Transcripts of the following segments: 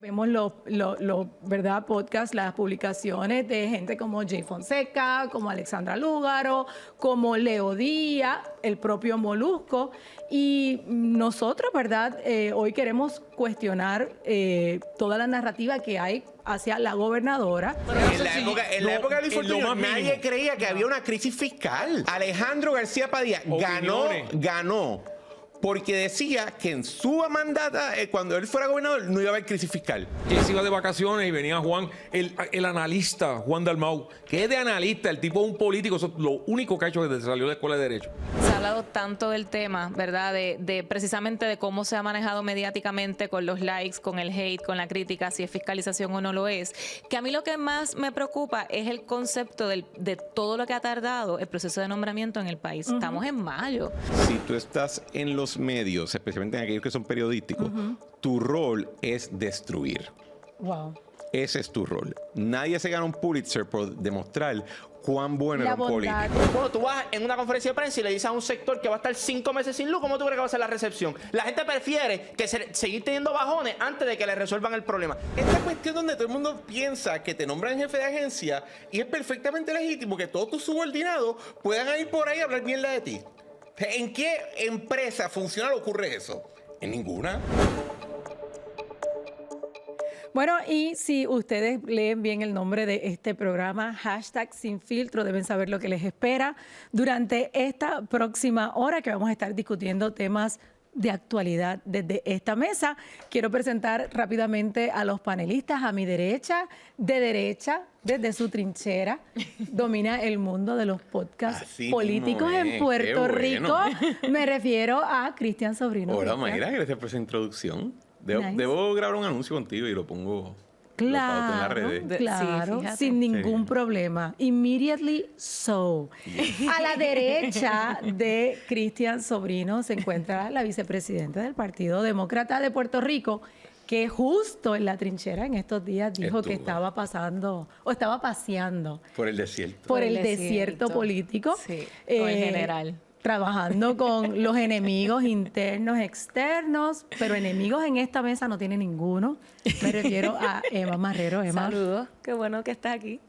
Vemos ¿verdad? Podcasts, las publicaciones de gente como Jay Fonseca, como Alexandra Lúgaro, como Leo Díaz, el propio Molusco. Y nosotros, ¿verdad? Hoy queremos cuestionar toda la narrativa que hay hacia la gobernadora. En la época de Luis Fortuño, nadie creía que había una crisis fiscal. Alejandro García Padilla ganó porque decía que en su mandata, cuando él fuera gobernador, no iba a haber crisis fiscal. Que se iba de vacaciones y venía Juan, el analista, Juan Dalmau, que es de analista, el tipo es un político, eso es lo único que ha hecho desde que salió de la escuela de Derecho. Se ha hablado tanto del tema, ¿verdad? De precisamente de cómo se ha manejado mediáticamente con los likes, con el hate, con la crítica, si es fiscalización o no lo es, que a mí lo que más me preocupa es el concepto de todo lo que ha tardado el proceso de nombramiento en el país. Estamos en mayo. Si tú estás en los medios, especialmente en aquellos que son periodísticos, tu rol es destruir. Wow. Ese es tu rol. Nadie se gana un Pulitzer por demostrar cuán bueno era un político. Bueno, tú vas en una conferencia de prensa y le dices a un sector que va a estar 5 meses sin luz, ¿cómo tú crees que va a ser la recepción? La gente prefiere que seguir teniendo bajones antes de que le resuelvan el problema. Esta cuestión donde todo el mundo piensa que te nombran jefe de agencia y es perfectamente legítimo que todos tus subordinados puedan ir por ahí a hablar mierda de ti. ¿En qué empresa funcional ocurre eso? En ninguna. Bueno, y si ustedes leen bien el nombre de este programa, #Sin Filtro, deben saber lo que les espera durante esta próxima hora que vamos a estar discutiendo temas de actualidad desde esta mesa. Quiero presentar rápidamente a los panelistas. A mi derecha, desde su trinchera, domina el mundo de los podcasts Así políticos mismo es. en Puerto Qué Rico. bueno. Me refiero a Cristian Sobrino. Hola, Cristian. Mayra, gracias por esa introducción. Nice. Debo grabar un anuncio contigo y lo pongo en las redes. Claro, Sí, sin ningún problema. Immediately so. A la derecha de Cristian Sobrino se encuentra la vicepresidenta del Partido Demócrata de Puerto Rico, que justo en la trinchera en estos días dijo que estaba pasando o estaba paseando Por el desierto. por el desierto político. Sí, con el general. Trabajando con los enemigos internos, externos, pero enemigos en esta mesa no tiene ninguno. Me refiero a Emma Marrero. Emma. Saludos, qué bueno que estás aquí.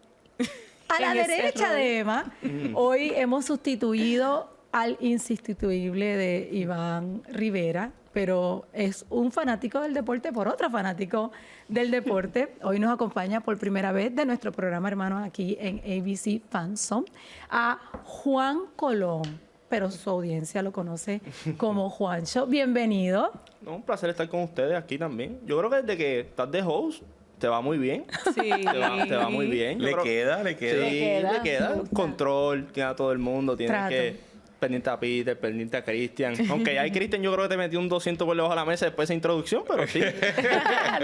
A la En ese derecha rol. de Emma, hoy hemos sustituido al insustituible de Iván Rivera, pero es un fanático del deporte por otro fanático del deporte. Hoy nos acompaña por primera vez de nuestro programa hermano aquí en ABC Fanzone a Juan Colón, pero su audiencia lo conoce como Juancho. Bienvenido. No, un placer estar con ustedes aquí también. Yo creo que desde que estás de host, te va muy bien. Sí. Te va muy bien. Yo Le creo- queda. Sí, Le queda. le queda. Control, tiene a todo el mundo. Tienes Trato. que pendiente a Peter, pendiente a Cristian. Aunque hay Cristian, yo creo que te metió un 200 por debajo de la mesa después de esa introducción, pero sí.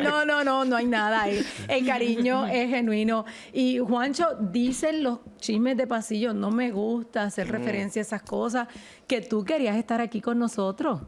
No hay nada ahí. El cariño es genuino. Y Juancho, dicen los chismes de pasillo, no me gusta hacer referencia a esas cosas, que tú querías estar aquí con nosotros.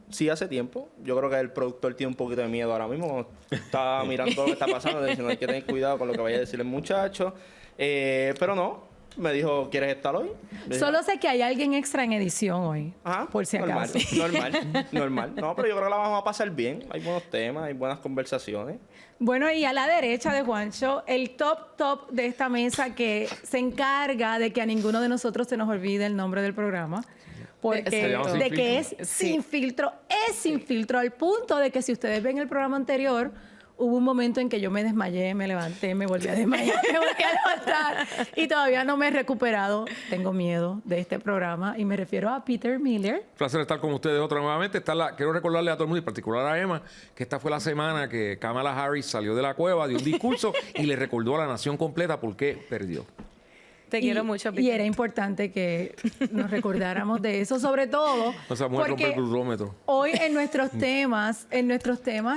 Sí, hace tiempo. Yo creo que el productor tiene un poquito de miedo ahora mismo. Cuando está mirando todo lo que está pasando, diciendo hay que tener cuidado con lo que vaya a decir el muchacho. Pero no. Me dijo, ¿quieres estar hoy? Le dije, Solo sé que hay alguien extra en edición hoy, ajá, por si normal, acaso. normal. No, pero yo creo que la vamos a pasar bien. Hay buenos temas, hay buenas conversaciones. Bueno, y a la derecha de Juancho, el top de esta mesa que se encarga de que a ninguno de nosotros se nos olvide el nombre del programa. Porque Se llama Sin de que Filtro. es sin filtro, es sin filtro, al punto de que si ustedes ven el programa anterior, hubo un momento en que yo me desmayé, me levanté, me volví a desmayar, me volví a levantar y todavía no me he recuperado. Tengo miedo de este programa y me refiero a Peter Miller. Placer estar con ustedes otra nuevamente. Quiero recordarle a todo el mundo, y en particular a Emma, que esta fue la semana que Kamala Harris salió de la cueva, dio un discurso y le recordó a la nación completa por qué perdió. Te quiero mucho, Y Peter. era importante que nos recordáramos de eso, sobre todo O sea, mujer romper porque el cronómetro. hoy en nuestros temas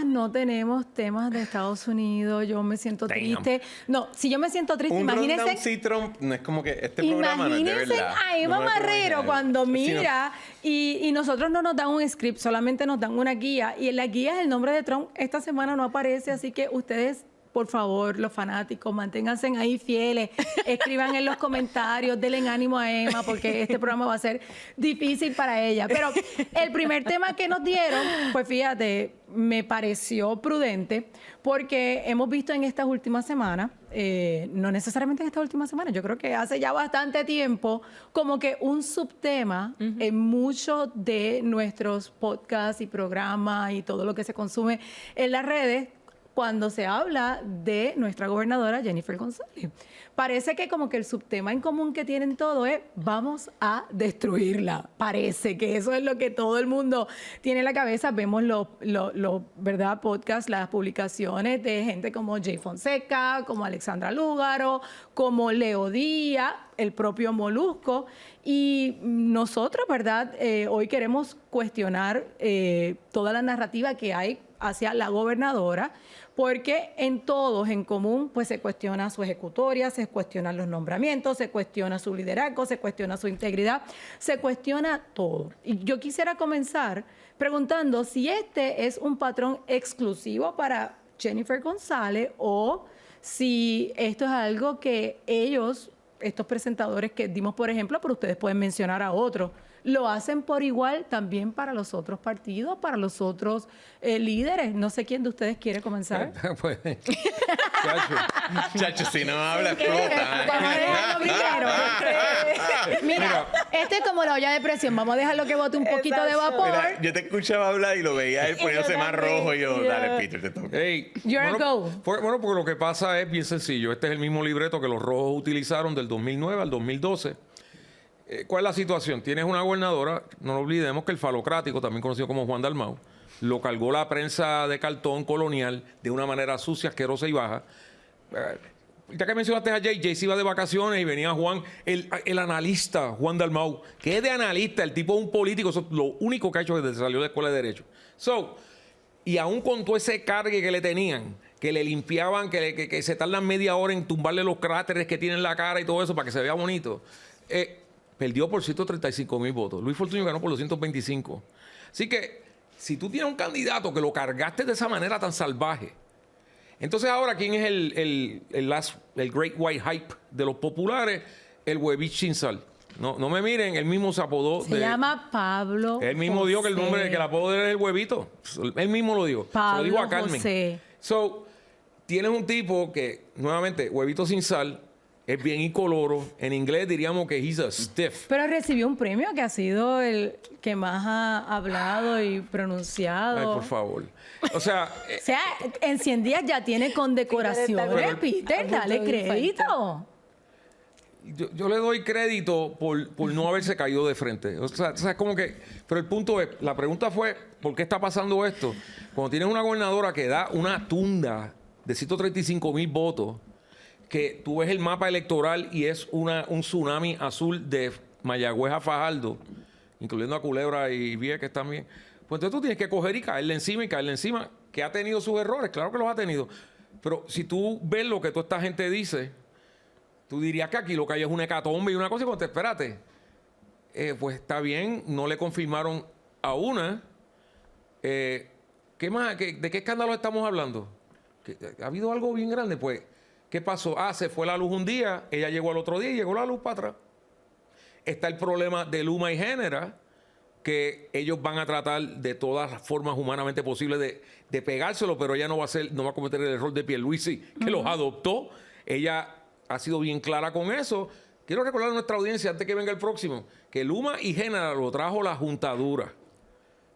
no tenemos temas de Estados Unidos. Yo me siento triste. No, si yo me siento triste, Un imagínense. rundown sí, Trump, no es como que este programa no es de Imagínense verdad. a Emma No me lo puedo Marrero imaginar. cuando Sí, no. mira y nosotros no nos dan un script, solamente nos dan una guía. Y en la guía el nombre de Trump esta semana no aparece, así que ustedes por favor, los fanáticos, manténganse ahí fieles, escriban en los comentarios, denle ánimo a Emma, porque este programa va a ser difícil para ella. Pero el primer tema que nos dieron, pues fíjate, me pareció prudente, porque hemos visto en estas últimas semanas, no necesariamente en estas últimas semanas, yo creo que hace ya bastante tiempo, como que un subtema en muchos de nuestros podcasts y programas y todo lo que se consume en las redes, cuando se habla de nuestra gobernadora Jennifer González. Parece que como que el subtema en común que tienen todo es vamos a destruirla. Parece que eso es lo que todo el mundo tiene en la cabeza. Vemos los ¿verdad? Podcasts, las publicaciones de gente como Jay Fonseca, como Alexandra Lúgaro, como Leo Díaz, el propio Molusco. Y nosotros, ¿verdad? Hoy queremos cuestionar toda la narrativa que hay hacia la gobernadora, porque en todos en común pues se cuestiona su ejecutoria, se cuestionan los nombramientos, se cuestiona su liderazgo, se cuestiona su integridad, se cuestiona todo. Y yo quisiera comenzar preguntando si este es un patrón exclusivo para Jennifer González o si esto es algo que ellos, estos presentadores que dimos por ejemplo, pero ustedes pueden mencionar a otros, lo hacen por igual también para los otros partidos, para los otros líderes. No sé quién de ustedes quiere comenzar. Pues, Chacho, si no habla, explota. Vamos a dejarlo primero. Mira, este es como la olla de presión. Vamos a dejarlo que bote un poquito de vapor. Mira, yo te escuchaba hablar y lo veía él poniéndose más rojo y yo, dale, Peter, te toca. hey, You're a go. Bueno, porque lo que pasa es bien sencillo. Este es el mismo libreto que los rojos utilizaron del 2009 al 2012. ¿Cuál es la situación? Tienes una gobernadora, no nos olvidemos que el falocrático, también conocido como Juan Dalmau, lo cargó la prensa de cartón colonial de una manera sucia, asquerosa y baja. Ya que mencionaste a Jay se iba de vacaciones y venía Juan, el analista Juan Dalmau, que es de analista, el tipo es un político, eso es lo único que ha hecho desde que salió de la escuela de Derecho. Y aún con todo ese cargue que le tenían, que le limpiaban, que se tardan media hora en tumbarle los cráteres que tiene en la cara y todo eso para que se vea bonito, perdió por 135,000 votos. Luis Fortuño ganó por 225. Así que, si tú tienes un candidato que lo cargaste de esa manera tan salvaje, entonces ahora, ¿quién es el Great White Hype de los populares? El Huevich sin sal. No me miren, él mismo se apodó. Se llama Pablo Él mismo dijo que el nombre, que el apodo era el Huevito. Él mismo lo dijo. Pablo se lo dijo a Carmen. José. Tienes un tipo que, nuevamente, Huevito sin sal, es bien incoloro. En inglés diríamos que he's a stiff. Pero recibió un premio que ha sido el que más ha hablado y pronunciado. Ay, por favor. O sea... O sea, en 100 días ya tiene condecoraciones, Peter, dale crédito. Yo le doy crédito por no haberse caído de frente. O sea, es como que... Pero el punto es, la pregunta fue, ¿por qué está pasando esto? Cuando tienes una gobernadora que da una tunda de 135,000 votos, que tú ves el mapa electoral y es un tsunami azul de Mayagüez a Fajardo, incluyendo a Culebra y Vieques también, pues entonces tú tienes que coger y caerle encima, que ha tenido sus errores, claro que los ha tenido, pero si tú ves lo que toda esta gente dice, tú dirías que aquí lo que hay es una hecatombe y una cosa, y cuando espérate, pues está bien, no le confirmaron a una. ¿Qué más? ¿De qué escándalo estamos hablando? ¿Ha habido algo bien grande? Pues, ¿qué pasó? Se fue la luz un día, ella llegó al otro día y llegó la luz para atrás. Está el problema de Luma y Génera, que ellos van a tratar de todas las formas humanamente posibles de pegárselo, pero ella no va a cometer el error de Pierluisi, que los adoptó. Ella ha sido bien clara con eso. Quiero recordar a nuestra audiencia, antes que venga el próximo, que Luma y Génera lo trajo la juntadura.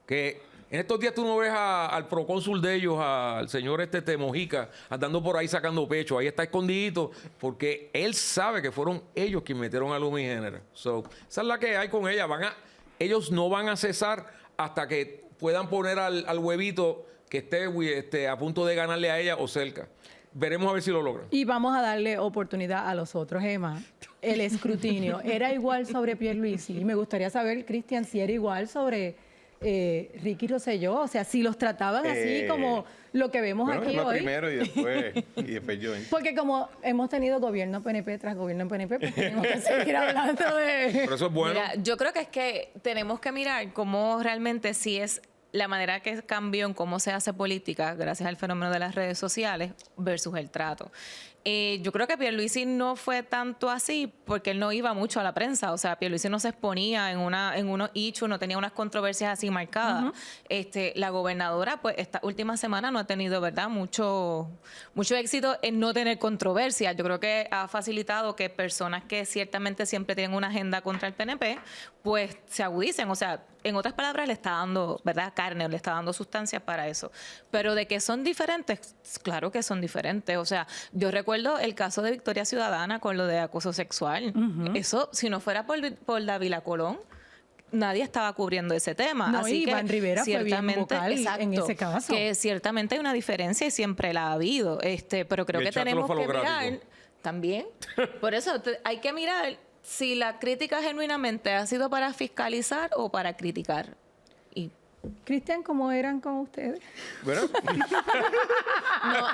Que en estos días tú no ves al procónsul de ellos, al señor Mojica, andando por ahí sacando pecho. Ahí está escondidito, porque él sabe que fueron ellos quienes metieron a Luma y Génera. Esa es la que hay con ella. Ellos no van a cesar hasta que puedan poner al Huevito que esté a punto de ganarle a ella o cerca. Veremos a ver si lo logran. Y vamos a darle oportunidad a los otros, Emma. El escrutinio, ¿era igual sobre Pierluisi? Y me gustaría saber, Cristian, si era igual sobre Ricky Rosselló. O sea, si los trataban así como lo que vemos aquí hoy. Primero y después yo. Porque como hemos tenido gobierno PNP tras gobierno PNP, pues tenemos que seguir hablando de... Pero eso es bueno. Mira, yo creo que es que tenemos que mirar cómo realmente si es la manera que cambió en cómo se hace política gracias al fenómeno de las redes sociales versus el trato. Yo creo que Pierluisi no fue tanto así porque él no iba mucho a la prensa. O sea, Pierluisi no se exponía en unos issues, no tenía unas controversias así marcadas. La gobernadora, pues, esta última semana no ha tenido, ¿verdad?, mucho éxito en no tener controversia. Yo creo que ha facilitado que personas que ciertamente siempre tienen una agenda contra el PNP, pues se agudicen. O sea, en otras palabras, le está dando, ¿verdad?, carne, le está dando sustancias para eso. Pero de que son diferentes, claro que son diferentes. O sea, yo recuerdo el caso de Victoria Ciudadana con lo de acoso sexual. Eso, si no fuera por Dávila Colón, nadie estaba cubriendo ese tema. No, así Iván que Rivera fue bien vocal en ese caso. Que ciertamente hay una diferencia y siempre la ha habido. Pero creo que tenemos que mirar también. Por eso hay que mirar si la crítica genuinamente ha sido para fiscalizar o para criticar. Y Cristian, ¿cómo eran con ustedes? Bueno,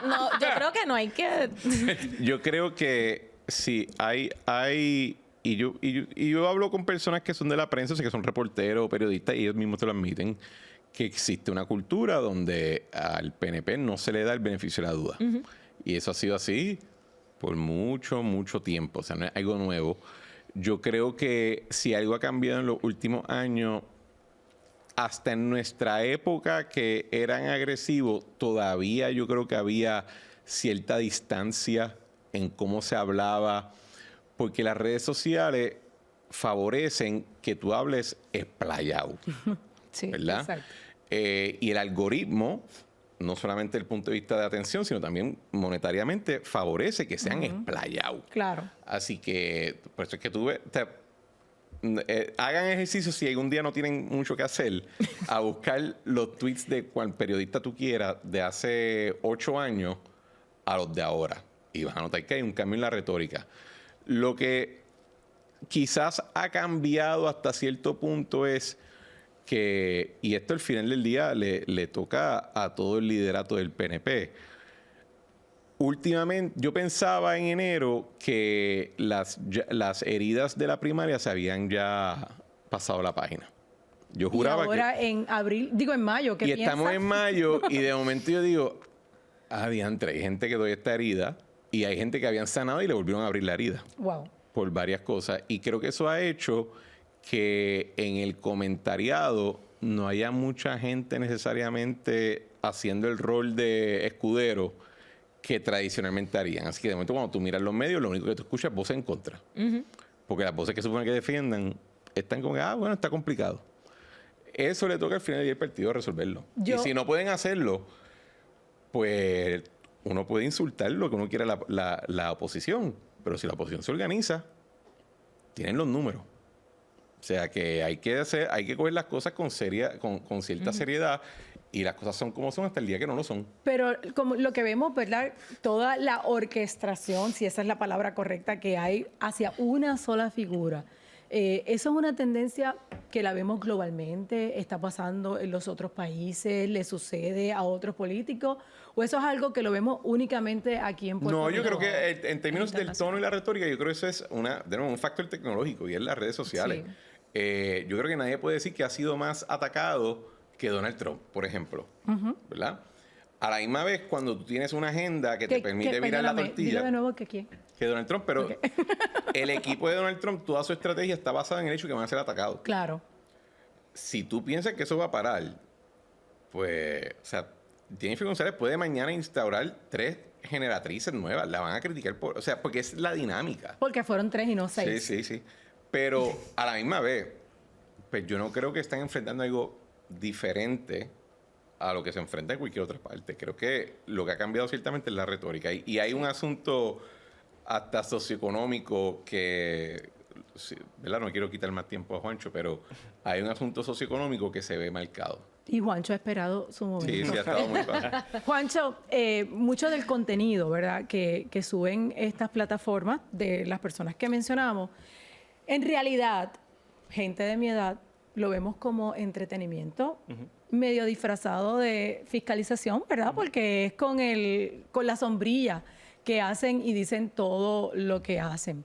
no, yo creo que no hay que... yo creo que sí, y yo hablo con personas que son de la prensa, o sea, que son reporteros o periodistas, y ellos mismos te lo admiten, que existe una cultura donde al PNP no se le da el beneficio de la duda. Y eso ha sido así por mucho, mucho tiempo. O sea, no es algo nuevo. Yo creo que si algo ha cambiado en los últimos años, hasta en nuestra época que eran agresivos, todavía yo creo que había cierta distancia en cómo se hablaba, porque las redes sociales favorecen que tú hables explayado, Sí, ¿verdad? exacto. Y el algoritmo, no solamente desde el punto de vista de atención, sino también monetariamente, favorece que sean explayados. Claro. Así que, por eso es que tú ves... hagan ejercicio si algún día no tienen mucho que hacer, a buscar los tweets de cual periodista tú quieras de hace 8 años a los de ahora. Y vas a notar que hay un cambio en la retórica. Lo que quizás ha cambiado hasta cierto punto es que, y esto al final del día le toca a todo el liderato del PNP. Últimamente, yo pensaba en enero que las heridas de la primaria se habían ya pasado la página. Yo juraba y ahora que... en abril, digo en mayo, ¿qué piensas? Estamos en mayo y de momento yo digo, diantre, hay gente que todavía está herida y hay gente que habían sanado y le volvieron a abrir la herida. Wow. Por varias cosas. Y creo que eso ha hecho que en el comentariado no haya mucha gente necesariamente haciendo el rol de escudero que tradicionalmente harían. Así que de momento cuando tú miras los medios, lo único que tú escuchas es voces en contra. Porque las voces que supone que defiendan están como que, bueno, está complicado. Eso le toca al final del día al partido resolverlo. Y si no pueden hacerlo, pues uno puede insultar lo que uno quiera la oposición. Pero si la oposición se organiza, tienen los números. O sea que hay que coger las cosas con cierta seriedad. Y las cosas son como son hasta el día que no lo son. Pero como lo que vemos, ¿verdad? Toda la orquestación, si esa es la palabra correcta, que hay hacia una sola figura. Eso es una tendencia que la vemos globalmente, está pasando en los otros países, le sucede a otros políticos, o eso es algo que lo vemos únicamente aquí en Puerto Rico. No, yo creo que en términos del tono y la retórica, yo creo que eso es un factor tecnológico y es las redes sociales. Sí. Yo creo que nadie puede decir que ha sido más atacado que Donald Trump, por ejemplo, ¿verdad? A la misma vez, cuando tú tienes una agenda que te permite virar la tortilla... Dilo de nuevo que quién. Que Donald Trump, pero el equipo de Donald Trump, toda su estrategia está basada en el hecho de que van a ser atacados. Claro. Si tú piensas que eso va a parar, pues, o sea, Jennifer González puede mañana instaurar 3 generatrices nuevas. La van a criticar porque es la dinámica. Porque fueron 3 y no 6. Sí. Pero a la misma vez, pues yo no creo que están enfrentando algo diferente a lo que se enfrenta en cualquier otra parte. Creo que lo que ha cambiado ciertamente es la retórica. Y hay un asunto hasta socioeconómico que, ¿verdad? No quiero quitar más tiempo a Juancho, pero hay un asunto socioeconómico que se ve marcado. Y Juancho ha esperado su momento. Sí, ha estado muy fácil. Juancho, mucho del contenido, ¿verdad?, que suben estas plataformas de las personas que mencionamos, en realidad, gente de mi edad, lo vemos como entretenimiento, medio disfrazado de fiscalización, ¿verdad? Porque es con la sombrilla que hacen y dicen todo lo que hacen.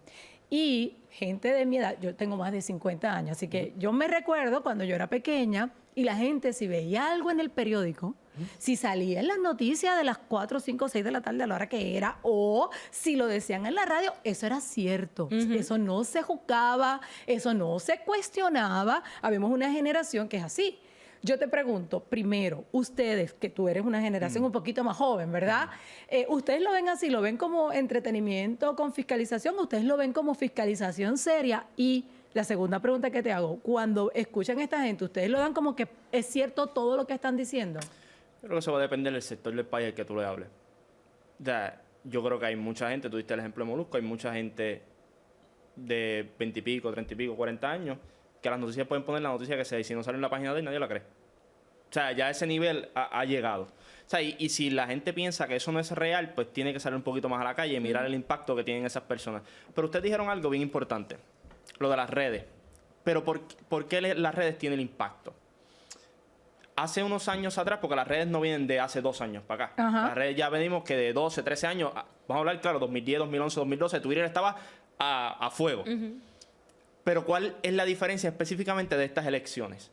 Y gente de mi edad, yo tengo más de 50 años, así que yo me recuerdo cuando yo era pequeña y la gente si veía algo en el periódico, si salía en las noticias de las 4, 5, 6 de la tarde a la hora que era, o si lo decían en la radio, eso era cierto. Eso no se juzgaba, eso no se cuestionaba. Habemos una generación que es así. Yo te pregunto, primero, ustedes, que tú eres una generación un poquito más joven, ¿verdad? ¿Ustedes lo ven así? ¿Lo ven como entretenimiento con fiscalización? ¿Ustedes lo ven como fiscalización seria? Y la segunda pregunta que te hago, cuando escuchan a esta gente, ¿ustedes lo dan como que es cierto todo lo que están diciendo? Yo creo que eso va a depender del sector del país al que tú le hables. O sea, yo creo que hay mucha gente, tú diste el ejemplo de Molusco, hay mucha gente de 20 y pico, 30 y pico, 40 años, que las noticias pueden poner la noticia que sea, y si no sale en la página de él, nadie la cree. O sea, ya a ese nivel ha llegado. O sea, y si la gente piensa que eso no es real, pues tiene que salir un poquito más a la calle y mirar el impacto que tienen esas personas. Pero ustedes dijeron algo bien importante, lo de las redes. Pero ¿por qué las redes tienen el impacto? Hace unos años atrás, porque las redes no vienen de hace 2 años para acá. Ajá. Las redes ya venimos que de 12, 13 años, vamos a hablar, claro, 2010, 2011, 2012, Twitter estaba a fuego. Pero ¿cuál es la diferencia específicamente de estas elecciones?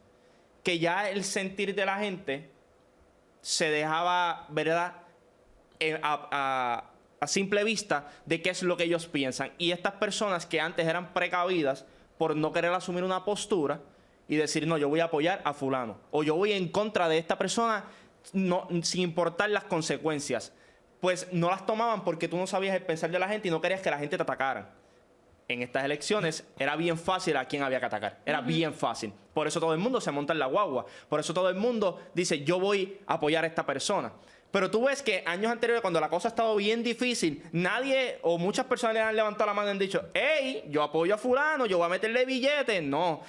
Que ya el sentir de la gente se dejaba, ¿verdad?, a simple vista de qué es lo que ellos piensan. Y estas personas que antes eran precavidas por no querer asumir una postura y decir, no, yo voy a apoyar a fulano, o yo voy en contra de esta persona no, sin importar las consecuencias, pues no las tomaban porque tú no sabías el pensar de la gente y no querías que la gente te atacara. En estas elecciones era bien fácil a quién había que atacar. Era bien fácil. Por eso todo el mundo se monta en la guagua. Por eso todo el mundo dice, yo voy a apoyar a esta persona. Pero tú ves que años anteriores, cuando la cosa ha estado bien difícil, nadie o muchas personas le han levantado la mano y han dicho, hey, yo apoyo a fulano, yo voy a meterle billetes. No.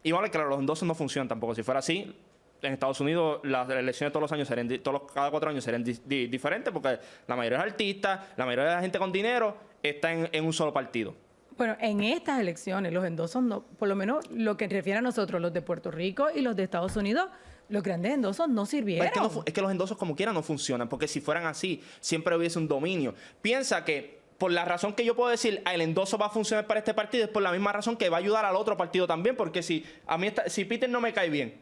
Y vale, claro, los endorsos no funcionan tampoco. Si fuera así, en Estados Unidos las elecciones todos los años serían, cada 4 años serían diferentes porque la mayoría de los artistas, la mayoría de la gente con dinero está en un solo partido. Bueno, en estas elecciones los endosos, no, por lo menos lo que refiere a nosotros, los de Puerto Rico y los de Estados Unidos, los grandes endosos no sirvieron. Es que los endosos como quiera no funcionan, porque si fueran así, siempre hubiese un dominio. Piensa que por la razón que yo puedo decir, el endoso va a funcionar para este partido, es por la misma razón que va a ayudar al otro partido también, porque si Peter no me cae bien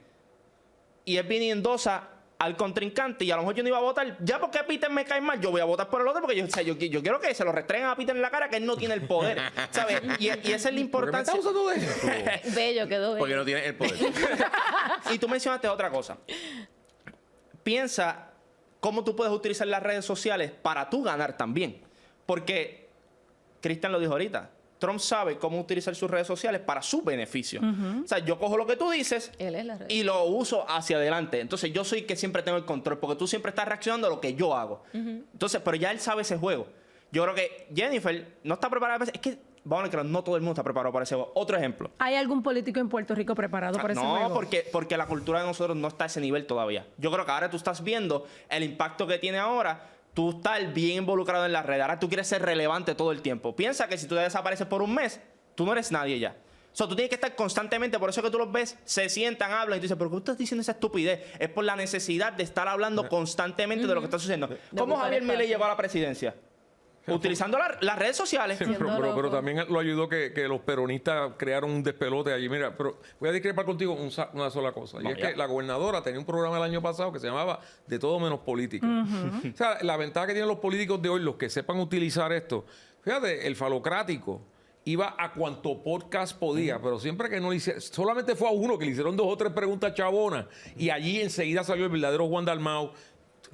y él viene y endosa al contrincante y a lo mejor yo no iba a votar, ya porque Peter me cae mal, yo voy a votar por el otro porque yo quiero que se lo restringen a Peter en la cara, que él no tiene el poder, ¿sabes? Y esa es la importancia. ¿Por qué me estás usando eso? Bello, quedó bello. Porque no tiene el poder. Y tú mencionaste otra cosa. Piensa cómo tú puedes utilizar las redes sociales para tú ganar también. Porque, Cristian lo dijo ahorita, Trump sabe cómo utilizar sus redes sociales para su beneficio. O sea, yo cojo lo que tú dices y lo uso hacia adelante. Entonces, yo soy el que siempre tengo el control, porque tú siempre estás reaccionando a lo que yo hago. Entonces, pero ya él sabe ese juego. Yo creo que Jennifer no está preparada para eso. Es que, vamos a ver, no todo el mundo está preparado para ese juego. Otro ejemplo. ¿Hay algún político en Puerto Rico preparado para ese juego? No, porque la cultura de nosotros no está a ese nivel todavía. Yo creo que ahora tú estás viendo el impacto que tiene ahora. Tú estás bien involucrado en las redes. Ahora tú quieres ser relevante todo el tiempo. Piensa que si tú desapareces por un mes, tú no eres nadie ya. O sea, tú tienes que estar constantemente, por eso que tú los ves, se sientan, hablan y tú dices, ¿pero qué estás diciendo esa estupidez? Es por la necesidad de estar hablando constantemente de lo que está sucediendo. ¿Cómo Javier Milei llegó a la presidencia? Utilizando las redes sociales. Pero también lo ayudó que los peronistas crearon un despelote allí. Mira, pero voy a discrepar contigo una sola cosa. Y es que la gobernadora tenía un programa el año pasado que se llamaba De Todo Menos Política. O sea, la ventaja que tienen los políticos de hoy, los que sepan utilizar esto. Fíjate, el falocrático iba a cuanto podcast podía, pero siempre que no le hicieron, solamente fue a uno que le hicieron 2 o 3 preguntas chabonas y allí enseguida salió el verdadero Juan Dalmau,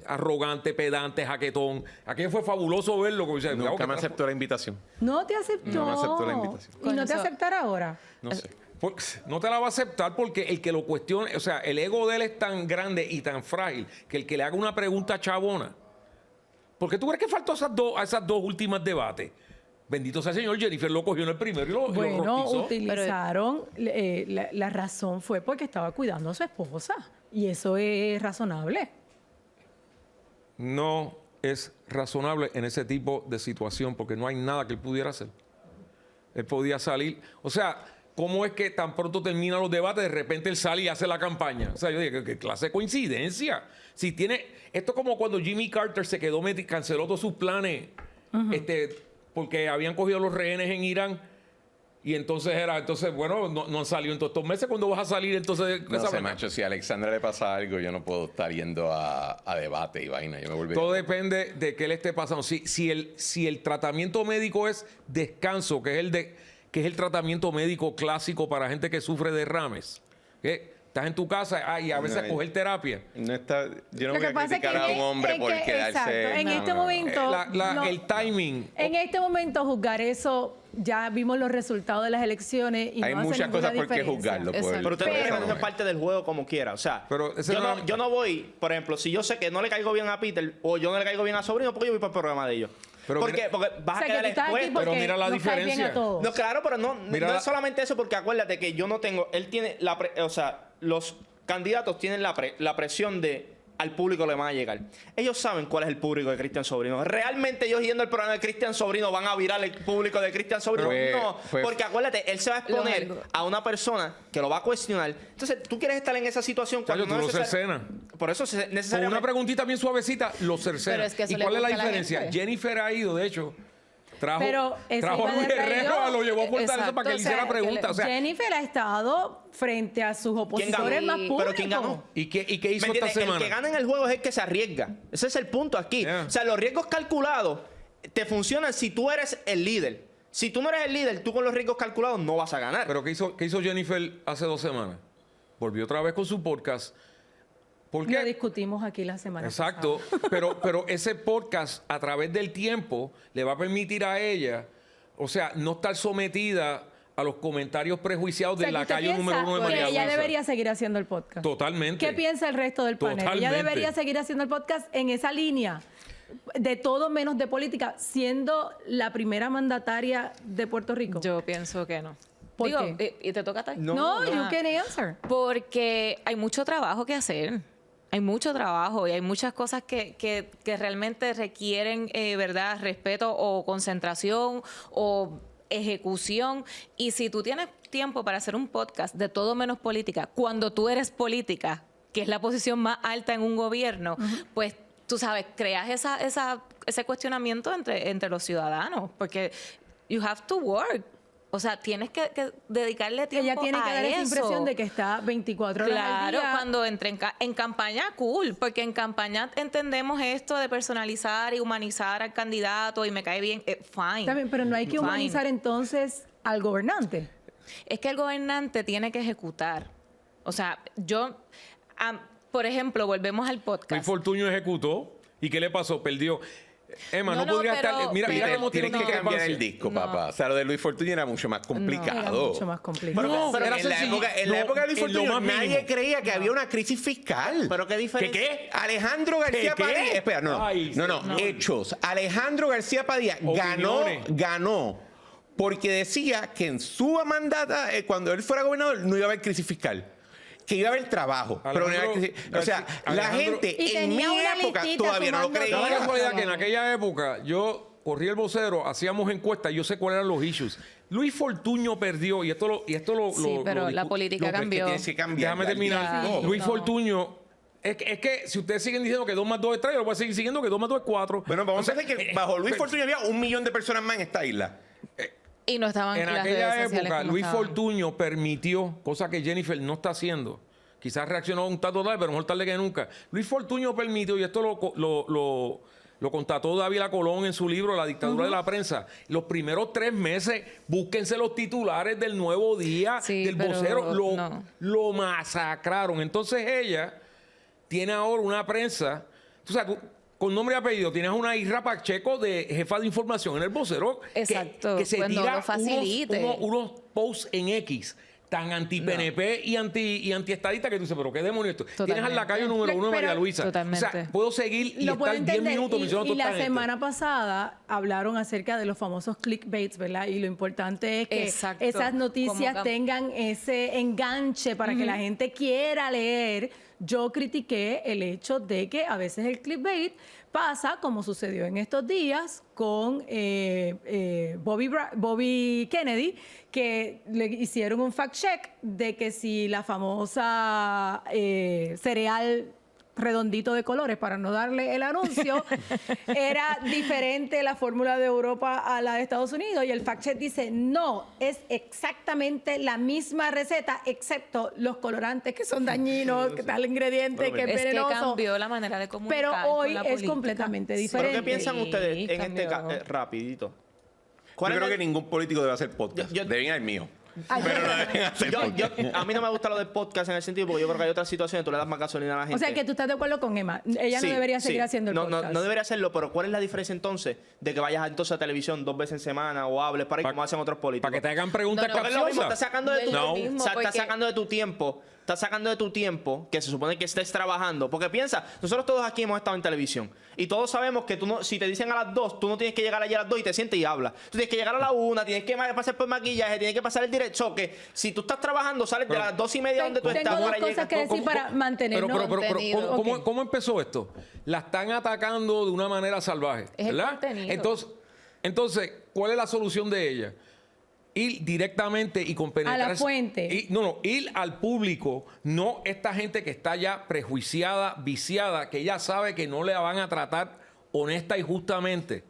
arrogante, pedante, jaquetón. Aquello fue fabuloso verlo. Nunca me aceptó la invitación. No te aceptó. No me aceptó la invitación. ¿Y no te aceptará ahora? No sé. No te la va a aceptar porque el que lo cuestione, o sea, el ego de él es tan grande y tan frágil que el que le haga una pregunta chabona. ¿Por qué tú crees que faltó a esas dos últimas debates? Bendito sea el Señor, Jennifer lo cogió en el primero y lo rostizó. Utilizaron, la razón fue porque estaba cuidando a su esposa. Y eso es razonable. No es razonable en ese tipo de situación porque no hay nada que él pudiera hacer. Él podía salir. O sea, ¿cómo es que tan pronto terminan los debates, de repente él sale y hace la campaña? O sea, yo dije, ¿qué clase de coincidencia? Si tiene... Esto es como cuando Jimmy Carter se quedó, canceló todos sus planes porque habían cogido los rehenes en Irán. Y entonces bueno, no han salido en todos estos meses. ¿Cuándo vas a salir entonces? No sé, macho, si a Alexandra le pasa algo, yo no puedo estar yendo a debate y vaina. Yo me volvería. Todo depende de qué le esté pasando. Si el tratamiento médico es descanso, que es el tratamiento médico clásico para gente que sufre derrames, que estás en tu casa y a veces No, coger terapia. Yo no Lo voy que a pasa es criticar a un hombre por exacto, quedarse. en este momento, El timing. en este momento juzgar eso, ya vimos los resultados de las elecciones y Hay no hace muchas ninguna cosas por qué diferencia. juzgarlo. Exacto. Pero usted Pero- no es parte del juego como quiera. O sea, Pero ese yo no voy, por ejemplo, si yo sé que no le caigo bien a Peter o yo no le caigo bien a Sobrino, porque yo voy para el programa de ellos. Pero ¿Por mira- qué? Porque vas O sea, a que quedar tú estás aquí expuesto. Pero mira la nos caes bien diferencia. a todos. No, claro, pero no Mira es solamente eso, porque acuérdate que yo no tengo. Él tiene o sea, los candidatos tienen la presión de al público le van a llegar. Ellos saben cuál es el público de Cristian Sobrino. ¿Realmente ellos yendo al programa de Cristian Sobrino van a virar el público de Cristian Sobrino? No, porque acuérdate, él se va a exponer a una persona que lo va a cuestionar. Entonces, tú quieres estar en esa situación cuando Chacho, tú lo cercenas. Por eso Con necesariamente. una preguntita bien suavecita, lo cercena. Pero es que eso ¿Y le cuál es la gusta a la diferencia? gente. Jennifer ha ido, de hecho, Pero ese trajo a iba Luis de Herrero, traidor. lo llevó a Fortaleza Exacto, para que le o sea, hiciera que preguntas. O sea, Jennifer ha estado frente a sus opositores ganó? más ¿Pero públicos. quién ganó? ¿y qué hizo ¿Me esta entiendes? El semana? que gana en el juego es el que se arriesga. Ese es el punto aquí. Yeah. O sea, los riesgos calculados te funcionan si tú eres el líder. Si tú no eres el líder, tú con los riesgos calculados no vas a ganar. ¿Pero qué hizo Jennifer hace 2 semanas? Volvió otra vez con su podcast. ¿Por qué? Lo discutimos aquí la semana Exacto, pero ese podcast a través del tiempo le va a permitir a ella, o sea, no estar sometida a los comentarios prejuiciados pasada. del O sea, que lacayo usted número 1 de piensa María que ella Luisa. debería seguir haciendo el podcast. Totalmente. ¿Qué piensa el resto del panel? Ella Totalmente. debería seguir haciendo el podcast en esa línea de todo menos de política, siendo la primera mandataria de Puerto Rico. Yo pienso que no. ¿Por Digo, qué? ¿y te toca a ti? No, you can answer. Porque hay mucho trabajo que hacer. Hay mucho trabajo y hay muchas cosas que realmente requieren, ¿verdad?, respeto o concentración o ejecución. Y si tú tienes tiempo para hacer un podcast de todo menos política, cuando tú eres política, que es la posición más alta en un gobierno, pues tú sabes, creas ese cuestionamiento entre los ciudadanos, porque you have to work. O sea, tienes que dedicarle tiempo Ella tiene que a dar esa eso. impresión de que está 24 horas al Claro, día. cuando entre en campaña, cool, porque en campaña entendemos esto de personalizar y humanizar al candidato y me cae bien, fine. También, pero no hay que Fine. humanizar entonces al gobernante. Es que el gobernante tiene que ejecutar. O sea, por ejemplo, volvemos al Luis podcast. Fortuño ejecutó. ¿Y qué le pasó? Perdió. Emma, no, No, podría pero- estar... Mira pero- cómo tiene Tienes que cambiar el discrepancia. disco, papá. O sea, lo de Luis Fortuño era mucho más complicado. Era mucho más complicado. No, Pero era en la sencillo. época de Luis En lo Fortuño más nadie mínimo. creía que había una crisis fiscal. Pero qué diferencia. ¿Qué? Alejandro García ¿Qué? Padilla. Espera, no. Ay, No. Hechos. Alejandro García Padilla Opiniones. ganó porque decía que en su mandata, cuando él fuera gobernador, no iba a haber crisis fiscal. Que iba a haber trabajo. Pero no iba a haber crisis. O sea, la Alejandro- gente Y en mi tenía una época listita todavía no lo sumando Da la creía. casualidad que en aquella época yo corrí el vocero, hacíamos encuestas, yo sé cuáles eran los issues. Luis Fortuño perdió, y esto lo Sí, pero la política No, pero es que cambió. tienes que cambiar. Déjame terminar. Ya, Luis no. Fortuño, es que si ustedes siguen diciendo que 2 más 2 es 3, yo lo voy a seguir siguiendo que 2 más 2 es 4. Bueno, vamos a decir que bajo Luis pero- Fortuño había 1 millón de personas más en esta isla. Y no estaban En las aquella redes sociales época, como Luis estaban. Fortuño permitió, cosa que Jennifer no está haciendo. Quizás reaccionó un tanto tarde, pero mejor tarde que nunca. Luis Fortuño permitió, y esto lo constató Dávila Colón en su libro La dictadura de la prensa. Los primeros 3 meses, búsquense los titulares del Nuevo Día, Sí, del pero vocero. no. Lo masacraron. Entonces ella tiene ahora una prensa. Tú sabes, con nombre y apellido, tienes una Isra Pacheco de jefa de información en el vocero. Exacto, Que se pues no tira lo facilite. unos posts en X tan anti-PNP y anti-estadista que tú dices, pero qué demonio esto. Tienes Totalmente. al lacayo número 1 de Pero- María Luisa. Totalmente. O sea, puedo seguir y Lo puedo estar 10 entender. minutos mencionando y toda la esta gente. semana pasada hablaron acerca de los famosos clickbaits, ¿verdad? Y lo importante es que Exacto. esas noticias Como tengan ese enganche para que la gente quiera leer. Yo critiqué el hecho de que a veces el clickbait pasa, como sucedió en estos días con Bobby Kennedy, que le hicieron un fact check de que si la famosa cereal redondito de colores para no darle el anuncio, era diferente la fórmula de Europa a la de Estados Unidos y el fact check dice no, es exactamente la misma receta excepto los colorantes que son dañinos, que tal ingrediente que es venenoso. Que cambió la manera de comunicar. Pero hoy con la es política. completamente diferente. ¿Pero qué piensan ustedes en cambió. este caso? Rapidito. Yo creo que ningún político debe hacer podcast. Deben ir al mío. Pero no deben hacer podcast. A mí no me gusta lo del podcast en el sentido porque yo creo que hay otras situaciones, tú le das más gasolina a la gente. O sea, que tú estás de acuerdo con Emma. Ella no debería seguir haciendo el podcast. No debería hacerlo, pero ¿cuál es la diferencia entonces de que vayas entonces a televisión 2 veces en semana o hables para ahí como hacen otros políticos? Para que te hagan preguntas Porque es lo mismo, estás sacando de tu, porque- sacando de tu tiempo. Estás sacando de tu tiempo que se supone que estés trabajando. Porque piensa, nosotros todos aquí hemos estado en televisión. Y todos sabemos que tú no, si te dicen a las 2, tú no tienes que llegar allí a las 2 y te sientes y hablas. Tú tienes que llegar a la 1, tienes que pasar por maquillaje, tienes que pasar el directo. Que si tú estás trabajando, sales de las 2:30 donde tú estás. Tengo dos para cosas llegar. que decir para mantenernos. contenido. ¿Cómo empezó esto? La están atacando de una manera salvaje, Es el ¿verdad? contenido. Entonces, ¿cuál es la solución de ella? Ir directamente y con penetrar... la fuente. Ir al público, no esta gente que está ya prejuiciada, viciada, que ya sabe que no le van a tratar honesta y justamente.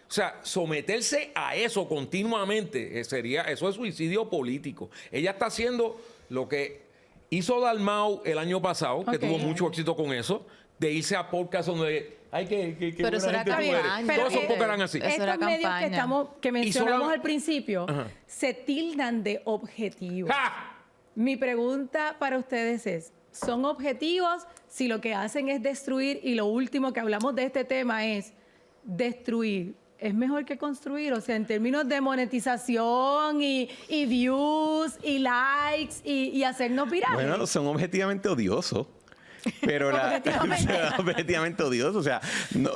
O sea, someterse a eso continuamente, eso es suicidio político. Ella está haciendo lo que hizo Dalmau el año pasado, que tuvo mucho éxito con eso, de irse a podcast donde... Ay, que Pero eso era buena gente tú eres. campaña. Todos esos podcasts eran así. Eso era Estos medios campaña. que mencionamos sola- al principio Ajá. se tildan de objetivos. ¡Ja! Mi pregunta para ustedes es, ¿son objetivos si lo que hacen es destruir y lo último que hablamos de este tema es destruir? ¿Es mejor que construir? O sea, en términos de monetización y views y likes y hacernos virales. Bueno, son objetivamente odiosos. Pero objetivamente odiosos. O sea,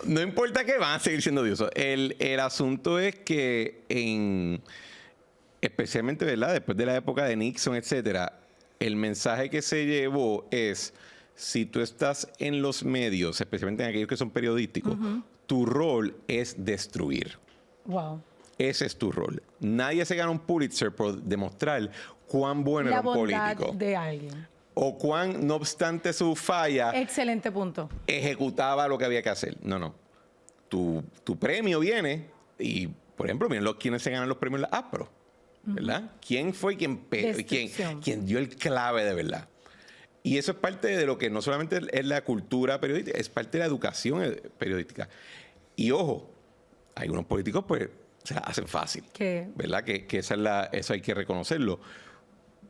no importa que van a seguir siendo odiosos. El asunto es que especialmente, ¿verdad? Después de la época de Nixon, etcétera, el mensaje que se llevó es: si tú estás en los medios, especialmente en aquellos que son periodísticos, tu rol es destruir. Wow. Ese es tu rol. Nadie se gana un Pulitzer por demostrar cuán bueno La era un bondad político. de alguien. O cuán, no obstante su falla, Excelente punto. ejecutaba lo que había que hacer. No. Tu premio viene y, por ejemplo, miren quienes se ganan los premios en la APRO, ¿verdad? ¿Quién fue quien dio el clave de verdad? Y eso es parte de lo que no solamente es la cultura periodística, es parte de la educación periodística. Y ojo, algunos políticos pues se la hacen fácil, ¿Qué? ¿verdad? Que eso hay que reconocerlo.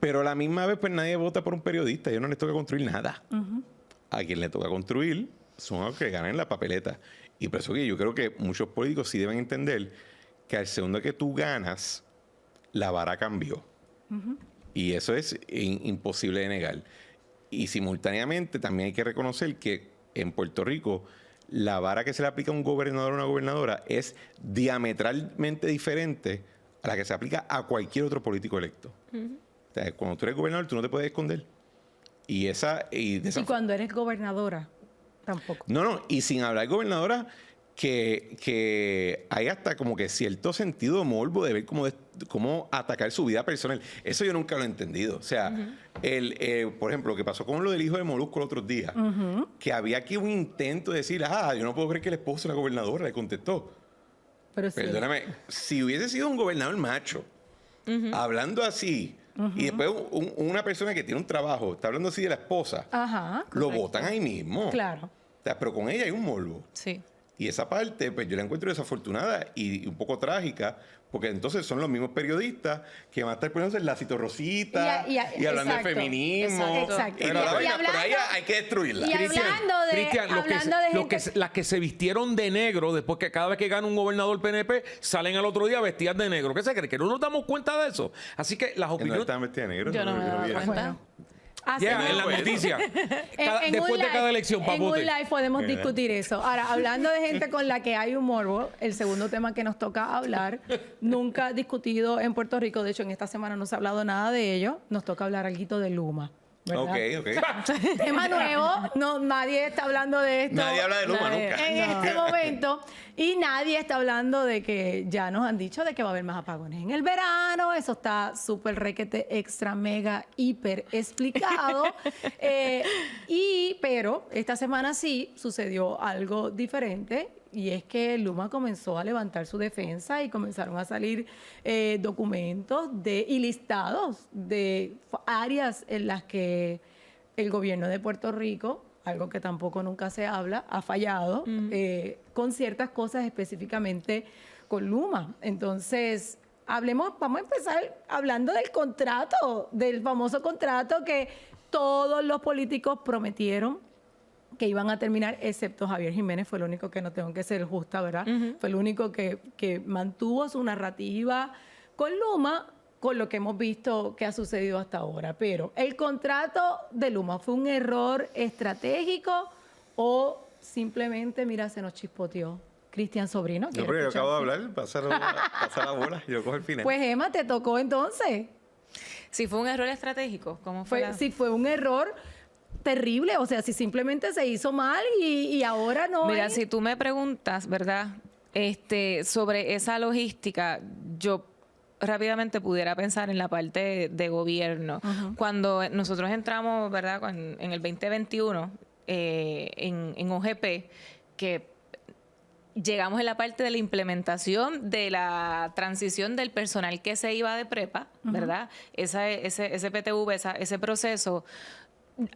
Pero a la misma vez, pues nadie vota por un periodista. A ellos no les toca construir nada. A quien le toca construir son los que ganan la papeleta. Y por eso que yo creo que muchos políticos sí deben entender que al segundo que tú ganas, la vara cambió. Y eso es imposible de negar. Y simultáneamente también hay que reconocer que en Puerto Rico la vara que se le aplica a un gobernador o una gobernadora es diametralmente diferente a la que se aplica a cualquier otro político electo. O sea, cuando tú eres gobernador, tú no te puedes esconder. Y cuando eres gobernadora, tampoco. No, y sin hablar gobernadora, que hay hasta como que cierto sentido de morbo de ver cómo atacar su vida personal. Eso yo nunca lo he entendido. O sea, por ejemplo, lo que pasó con lo del hijo de Molusco los otros días, que había aquí un intento de decir, yo no puedo creer que el esposo de la gobernadora le contestó. Pero sí. Perdóname, si hubiese sido un gobernador macho, hablando así, y después una persona que tiene un trabajo está hablando así de la esposa, Ajá, lo correcto. votan ahí mismo. Claro. O sea, pero con ella hay un morbo. Sí. Y esa parte, pues yo la encuentro desafortunada y un poco trágica, porque entonces son los mismos periodistas que van a estar poniéndose el lacito rosita y hablando exacto, de feminismo. exacto. Y toda la vaina, pero ahí hablando- hay que destruirla. y hablando de- Cristian, las que se vistieron de negro, después que cada vez que gana un gobernador PNP, salen al otro día vestidas de negro. ¿Qué se cree? ¿Que no nos damos cuenta de eso? Así que las ¿No opiniones... estaban vestidas de negro? Yo no me he dado vi eso. cuenta. Bueno. Ah, Yeah, sí, en la Bueno. noticia. En Después un de cada live- elección, En papote. un live podemos discutir eso. Ahora, hablando de gente con la que hay un morbo, el segundo tema que nos toca hablar, nunca discutido en Puerto Rico, de hecho en esta semana no se ha hablado nada de ello, nos toca hablar algo de Luma. ¿verdad? Ok. Tema nuevo, no, nadie está hablando de esto. Nadie habla de Luma nunca. En este momento. Y nadie está hablando de que ya nos han dicho de que va a haber más apagones en el verano. Eso está súper requete, extra, mega, hiper explicado. Pero esta semana sí sucedió algo diferente. Y es que Luma comenzó a levantar su defensa y comenzaron a salir documentos y listados de áreas en las que el gobierno de Puerto Rico, algo que tampoco nunca se habla, ha fallado con ciertas cosas específicamente con Luma. Entonces, vamos a empezar hablando del contrato, del famoso contrato que todos los políticos prometieron que iban a terminar, excepto Javier Jiménez, fue el único que, no tengo que ser justa, ¿verdad? Fue el único que mantuvo su narrativa con Luma, con lo que hemos visto que ha sucedido hasta ahora. Pero, ¿el contrato de Luma fue un error estratégico o simplemente, mira, se nos chispoteó? Cristian Sobrino. No, pero yo acabo de hablar, pasa la bola, yo cojo el final. Pues, Emma, te tocó entonces. Si fue un error estratégico, ¿cómo fue? Si fue un error terrible, o sea, si simplemente se hizo mal y ahora no. Mira, si tú me preguntas, ¿verdad? Sobre esa logística, yo rápidamente pudiera pensar en la parte de gobierno. Cuando nosotros entramos, ¿verdad? En el 2021, en OGP, que llegamos en la parte de la implementación de la transición del personal que se iba de prepa, ¿verdad? Ese PTV, ese proceso.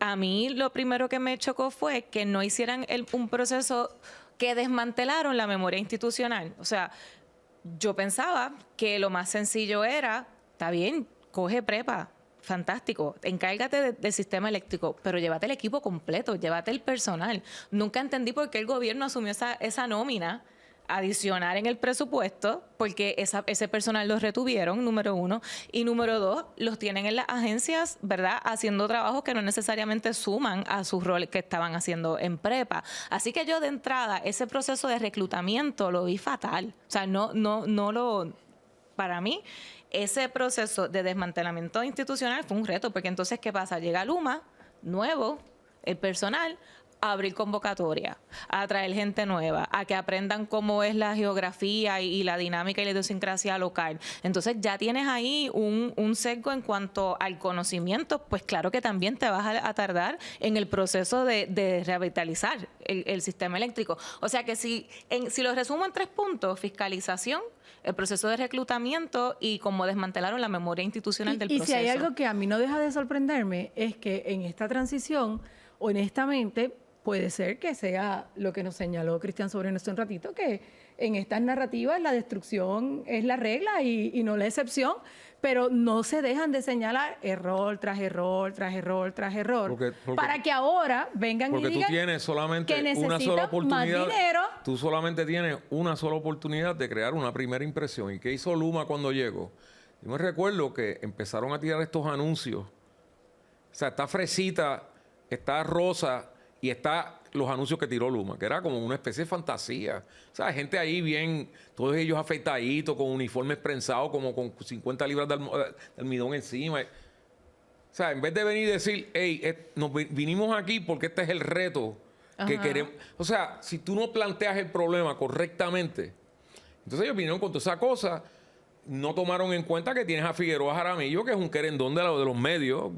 A mí lo primero que me chocó fue que no hicieran un proceso que desmantelaron la memoria institucional. O sea, yo pensaba que lo más sencillo era, está bien, coge prepa, fantástico, encárgate del sistema eléctrico, pero llévate el equipo completo, llévate el personal. Nunca entendí por qué el gobierno asumió esa nómina adicionar en el presupuesto, porque ese personal los retuvieron, número uno, y número dos, los tienen en las agencias, ¿verdad?, haciendo trabajos que no necesariamente suman a sus roles que estaban haciendo en prepa. Así que yo de entrada, ese proceso de reclutamiento lo vi fatal. O sea, para mí, ese proceso de desmantelamiento institucional fue un reto, porque entonces, ¿qué pasa? Llega Luma, nuevo, el personal, a abrir convocatoria, a traer gente nueva, a que aprendan cómo es la geografía y la dinámica y la idiosincrasia local. Entonces ya tienes ahí un sesgo en cuanto al conocimiento, pues claro que también te vas a tardar en el proceso de revitalizar el sistema eléctrico. O sea que si lo resumo en 3 puntos, fiscalización, el proceso de reclutamiento y cómo desmantelaron la memoria institucional del proceso. Y si hay algo que a mí no deja de sorprenderme es que en esta transición, honestamente, puede ser que sea lo que nos señaló Cristian Sobrino hace un ratito, que en estas narrativas la destrucción es la regla y no la excepción, pero no se dejan de señalar error tras error, tras error, tras error, para que ahora vengan y digan porque tú tienes solamente una sola oportunidad, más dinero. Tú solamente tienes una sola oportunidad de crear una primera impresión. ¿Y qué hizo Luma cuando llegó? Yo me recuerdo que empezaron a tirar estos anuncios. O sea, está Fresita, está Rosa y está los anuncios que tiró Luma, que era como una especie de fantasía. O sea, gente ahí bien, todos ellos afeitaditos, con uniformes prensados, como con 50 libras de almidón encima. O sea, en vez de venir y decir, hey, nos vinimos aquí porque este es el reto que queremos. O sea, si tú no planteas el problema correctamente, entonces ellos vinieron con toda esa cosa, no tomaron en cuenta que tienes a Figueroa Jaramillo, que es un querendón de los medios.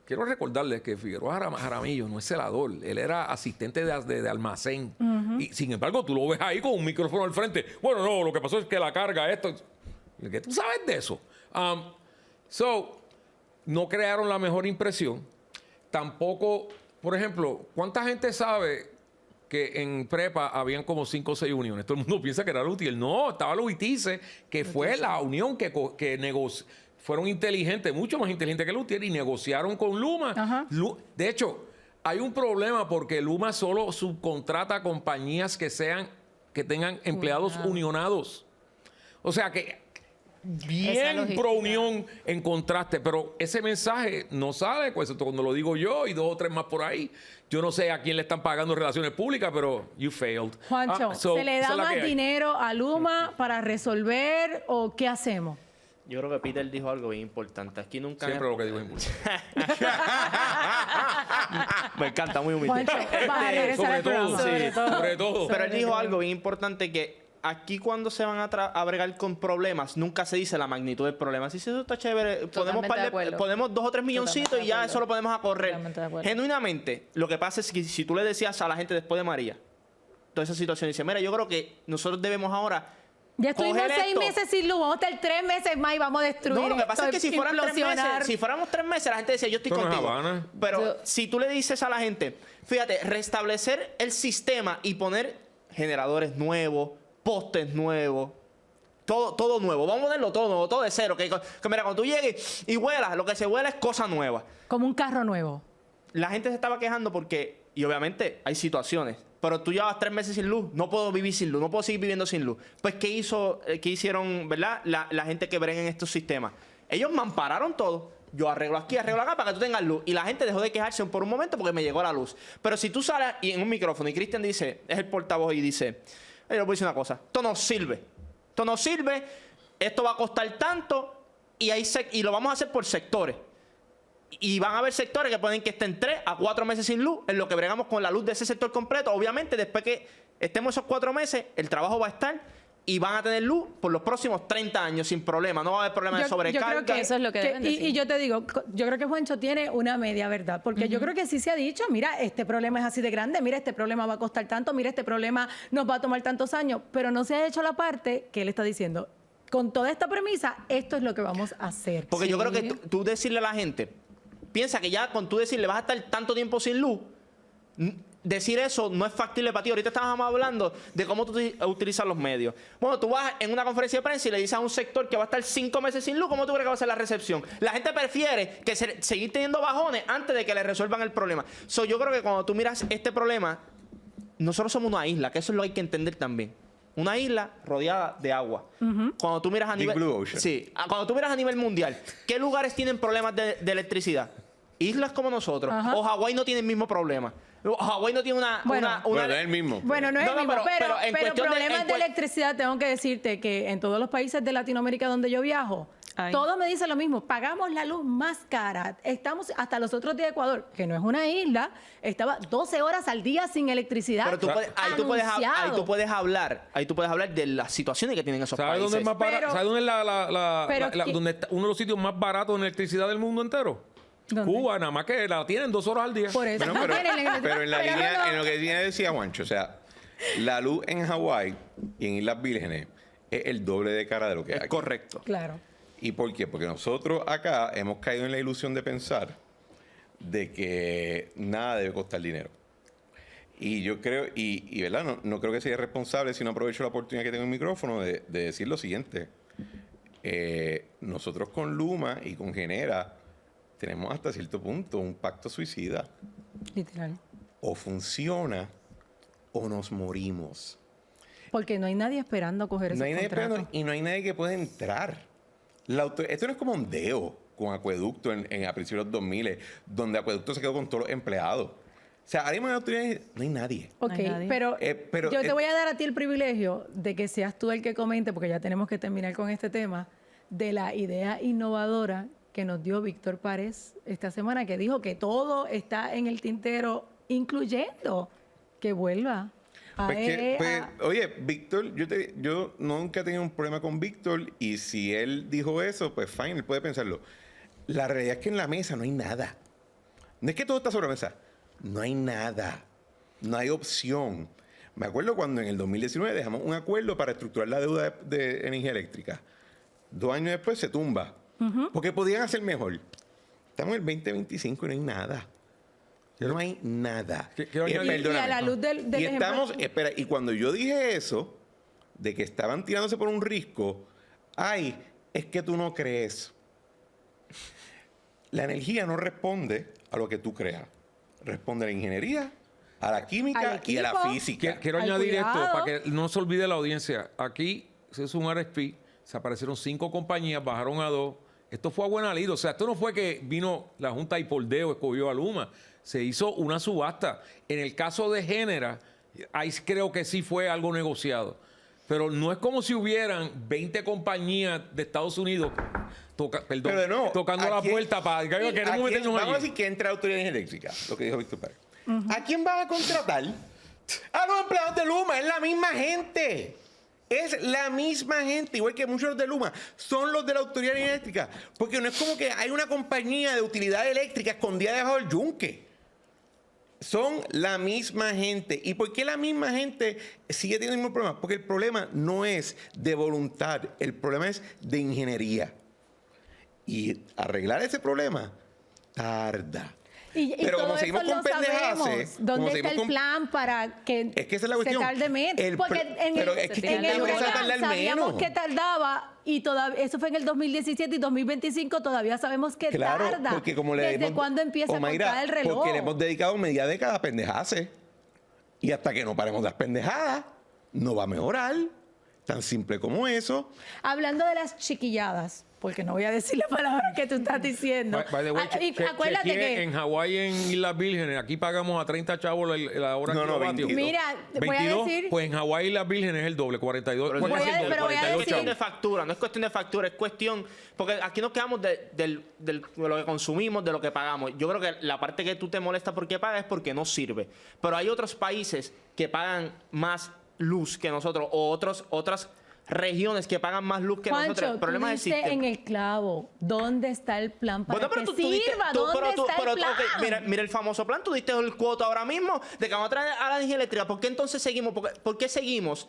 Quiero recordarles que Figueroa Jaramillo no es celador, él era asistente de almacén. Y sin embargo, tú lo ves ahí con un micrófono al frente. Bueno, no, lo que pasó es que la carga, esto. ¿Qué tú sabes de eso? No crearon la mejor impresión. Tampoco, por ejemplo, ¿cuánta gente sabe que en prepa habían como 5 o 6 uniones? Todo el mundo piensa que era Lutiel. No, estaba la UITICE, que fue la unión que negoció. Fueron inteligentes, mucho más inteligentes que Lutier, y negociaron con Luma. De hecho, hay un problema porque Luma solo subcontrata a compañías que tengan empleados unionados. O sea que bien pro unión en contraste, pero ese mensaje no sale, pues cuando lo digo yo y 2 o 3 más por ahí. Yo no sé a quién le están pagando relaciones públicas, pero you failed. Juancho, ¿se le da más dinero a Luma para resolver o qué hacemos? Yo creo que Peter dijo algo bien importante. Aquí nunca... Siempre lo que digo es importante. Me encanta, muy humilde. Juancho, vas a regresar Sobre al programa. todo, Sobre todo. sobre todo. Pero él dijo algo bien importante, que aquí cuando se van a bregar con problemas, nunca se dice la magnitud del problema. Si eso está chévere, podemos 2 o 3 milloncitos y ya eso lo podemos a correr. Genuinamente, lo que pasa es que si tú le decías a la gente después de María, toda esa situación, dice, mira, yo creo que nosotros debemos ahora... Ya estuvimos coger 6 esto. meses sin luz, vamos a estar 3 meses más y vamos a destruir. No, lo que pasa es que si fueran 3 implosionar. meses, si fuéramos 3 meses, la gente decía, yo estoy Esto no es contigo. Habana. Pero si tú le dices a la gente, fíjate, restablecer el sistema y poner generadores nuevos, postes nuevos, todo nuevo. Vamos a ponerlo todo nuevo, todo de cero. Que mira, cuando tú llegues y vuelas, lo que se vuela es cosa nueva. Como un carro nuevo. La gente se estaba quejando porque, y obviamente hay situaciones, pero tú llevas 3 meses sin luz, no puedo vivir sin luz, no puedo seguir viviendo sin luz. Pues, ¿qué hicieron, verdad? La gente que brega en estos sistemas. Ellos mampararon todo. Yo arreglo aquí, arreglo acá para que tú tengas luz. Y la gente dejó de quejarse por un momento porque me llegó la luz. Pero si tú sales y en un micrófono y Cristian dice, es el portavoz y dice, yo le voy a decir una cosa, esto no sirve. Esto no sirve, esto va a costar tanto y lo vamos a hacer por sectores. Y van a haber sectores que pueden que estén 3 a 4 meses sin luz, en lo que bregamos con la luz de ese sector completo. Obviamente, después que estemos esos 4 meses, el trabajo va a estar y van a tener luz por los próximos 30 años sin problema. No va a haber problema de sobrecarga. Yo creo que eso es lo que deben decir. Y yo te digo, yo creo que Juancho tiene una media verdad, porque yo creo que sí se ha dicho, mira, este problema es así de grande, mira, este problema va a costar tanto, mira, este problema nos va a tomar tantos años, pero no se ha hecho la parte que él está diciendo. Con toda esta premisa, esto es lo que vamos a hacer. Porque yo creo que tú decirle a la gente, piensa que ya con tú decirle vas a estar tanto tiempo sin luz, decir eso no es factible para ti. Ahorita estábamos hablando de cómo tú utilizas los medios. Bueno, tú vas en una conferencia de prensa y le dices a un sector que va a estar 5 meses sin luz, ¿cómo tú crees que va a ser la recepción? La gente prefiere que seguir teniendo bajones antes de que le resuelvan el problema. Yo creo que cuando tú miras este problema, nosotros somos una isla, que eso es lo que hay que entender también. Una isla rodeada de agua. Cuando tú miras a nivel... Blue Ocean. Sí. Cuando tú miras a nivel mundial, ¿qué lugares tienen problemas de electricidad? Islas como nosotros. O Hawái no tiene el mismo problema. Hawái no tiene una... Bueno, no es el mismo. Bueno, no es el mismo, pero en cuestión problemas de electricidad, tengo que decirte que en todos los países de Latinoamérica donde yo viajo, todos me dicen lo mismo, pagamos la luz más cara. Estamos hasta los otros días de Ecuador, que no es una isla, estaba 12 horas al día sin electricidad. Pero ahí tú puedes hablar de las situaciones que tienen esos ¿Sabes países. dónde es más barato? ¿Sabes dónde es pero donde está uno de los sitios más baratos en electricidad del mundo entero? ¿Dónde? Cuba, nada más que la tienen 2 horas al día. Por eso. Bueno, pero en la línea, no. en lo que decía Juancho, o sea, la luz en Hawái y en Islas Vírgenes es el doble de cara de lo que hay Es aquí. correcto. Claro. ¿Y por qué? Porque nosotros acá hemos caído en la ilusión de pensar de que nada debe costar dinero. Y yo creo, y ¿verdad? No creo que sea responsable si no aprovecho la oportunidad que tengo en el micrófono de decir lo siguiente. Nosotros con Luma y con Genera tenemos hasta cierto punto un pacto suicida. Literal. O funciona o nos morimos. Porque no hay nadie esperando coger esos No hay nadie contratos. esperando y no hay nadie que pueda entrar. Esto no es como un deo con Acueducto a principios de los 2000, donde Acueducto se quedó con todos los empleados. O sea, ahora mismo no hay nadie. Ok, No hay nadie. pero yo te voy a dar a ti el privilegio de que seas tú el que comente, porque ya tenemos que terminar con este tema, de la idea innovadora que nos dio Víctor Párez esta semana, que dijo que todo está en el tintero, incluyendo que vuelva. Oye, Víctor, yo nunca he tenido un problema con Víctor y si él dijo eso, pues fine, él puede pensarlo. La realidad es que en la mesa no hay nada. No es que todo está sobre la mesa. No hay nada. No hay opción. Me acuerdo cuando en el 2019 dejamos un acuerdo para estructurar la deuda de energía eléctrica. 2 años después se tumba. Porque podían hacer mejor. Estamos en el 2025 y no hay nada. No hay nada. Quiero añadir- Y a la luz del y ejemplo- estamos, espera, y cuando yo dije eso, de que estaban tirándose por un risco, es que tú no crees. La energía no responde a lo que tú creas. Responde a la ingeniería, a la química Al y a la equipo. física. Quiero Al añadir cuidado. esto para que no se olvide la audiencia. Aquí se hizo un RFP, se aparecieron 5 compañías, bajaron a 2. Esto fue a buena lid. O sea, esto no fue que vino la Junta y por dedo escogió a Luma. Se hizo una subasta. En el caso de Genera, ahí creo que sí fue algo negociado. Pero no es como si hubieran 20 compañías de Estados Unidos Pero de nuevo, tocando la puerta para que queremos meternos vamos a allí. decir que entra la Autoridad Eléctrica, lo que dijo Víctor Párez. ¿A quién vas a contratar? A los empleados de Luma, es la misma gente. Es la misma gente, igual que muchos de Luma, son los de la Autoridad Eléctrica. Porque no es como que hay una compañía de utilidad eléctrica escondida debajo del yunque. Son la misma gente. ¿Y por qué la misma gente sigue teniendo el mismo problema? Porque el problema no es de voluntad, el problema es de ingeniería. Y arreglar ese problema tarda. Pero como todo seguimos eso con lo pendejadas, sabemos. ¿Dónde está el plan para que es que esa es la cuestión. se tarde menos? Porque en pero el, es que en el tiene que huracán tardar sabíamos menos. que tardaba y todavía eso fue en el 2017 y 2025 todavía sabemos que Claro, tarda. porque como le ¿Desde hemos- cuándo empieza Omaira, a contar el reloj? Porque le hemos dedicado media década a pendejarse. Y hasta que no paremos las pendejadas, no va a mejorar. Tan simple como eso. Hablando de las chiquilladas, porque no voy a decir la palabra que tú estás diciendo. By the way, Y acuérdate chequeé que en Hawái, en Islas Vírgenes, aquí pagamos a 30 chavos la hora No, no, kilovatio. 22. mira, voy a 22, decir pues en Hawái y Islas Vírgenes es el doble, 42. Pero ¿cuál voy es el a- doble? pero voy a 42 No es cuestión decir- de factura, no es cuestión de factura, es cuestión... Porque aquí nos quedamos de lo que consumimos, de lo que pagamos. Yo creo que la parte que tú te molesta porque pagas es porque no sirve. Pero hay otros países que pagan más luz que nosotros, o otras regiones que pagan más luz que nosotros. Juancho, El problema tú es el diste sistema. en el clavo. ¿Dónde está el plan para Bueno, pero que tú diste- sirva? tú- ¿Dónde pero tú- está pero el tú- plan? ok, mira el famoso plan, tú diste el cuota ahora mismo de que vamos a traer a la energía eléctrica. ¿Por qué entonces seguimos? ¿Por qué seguimos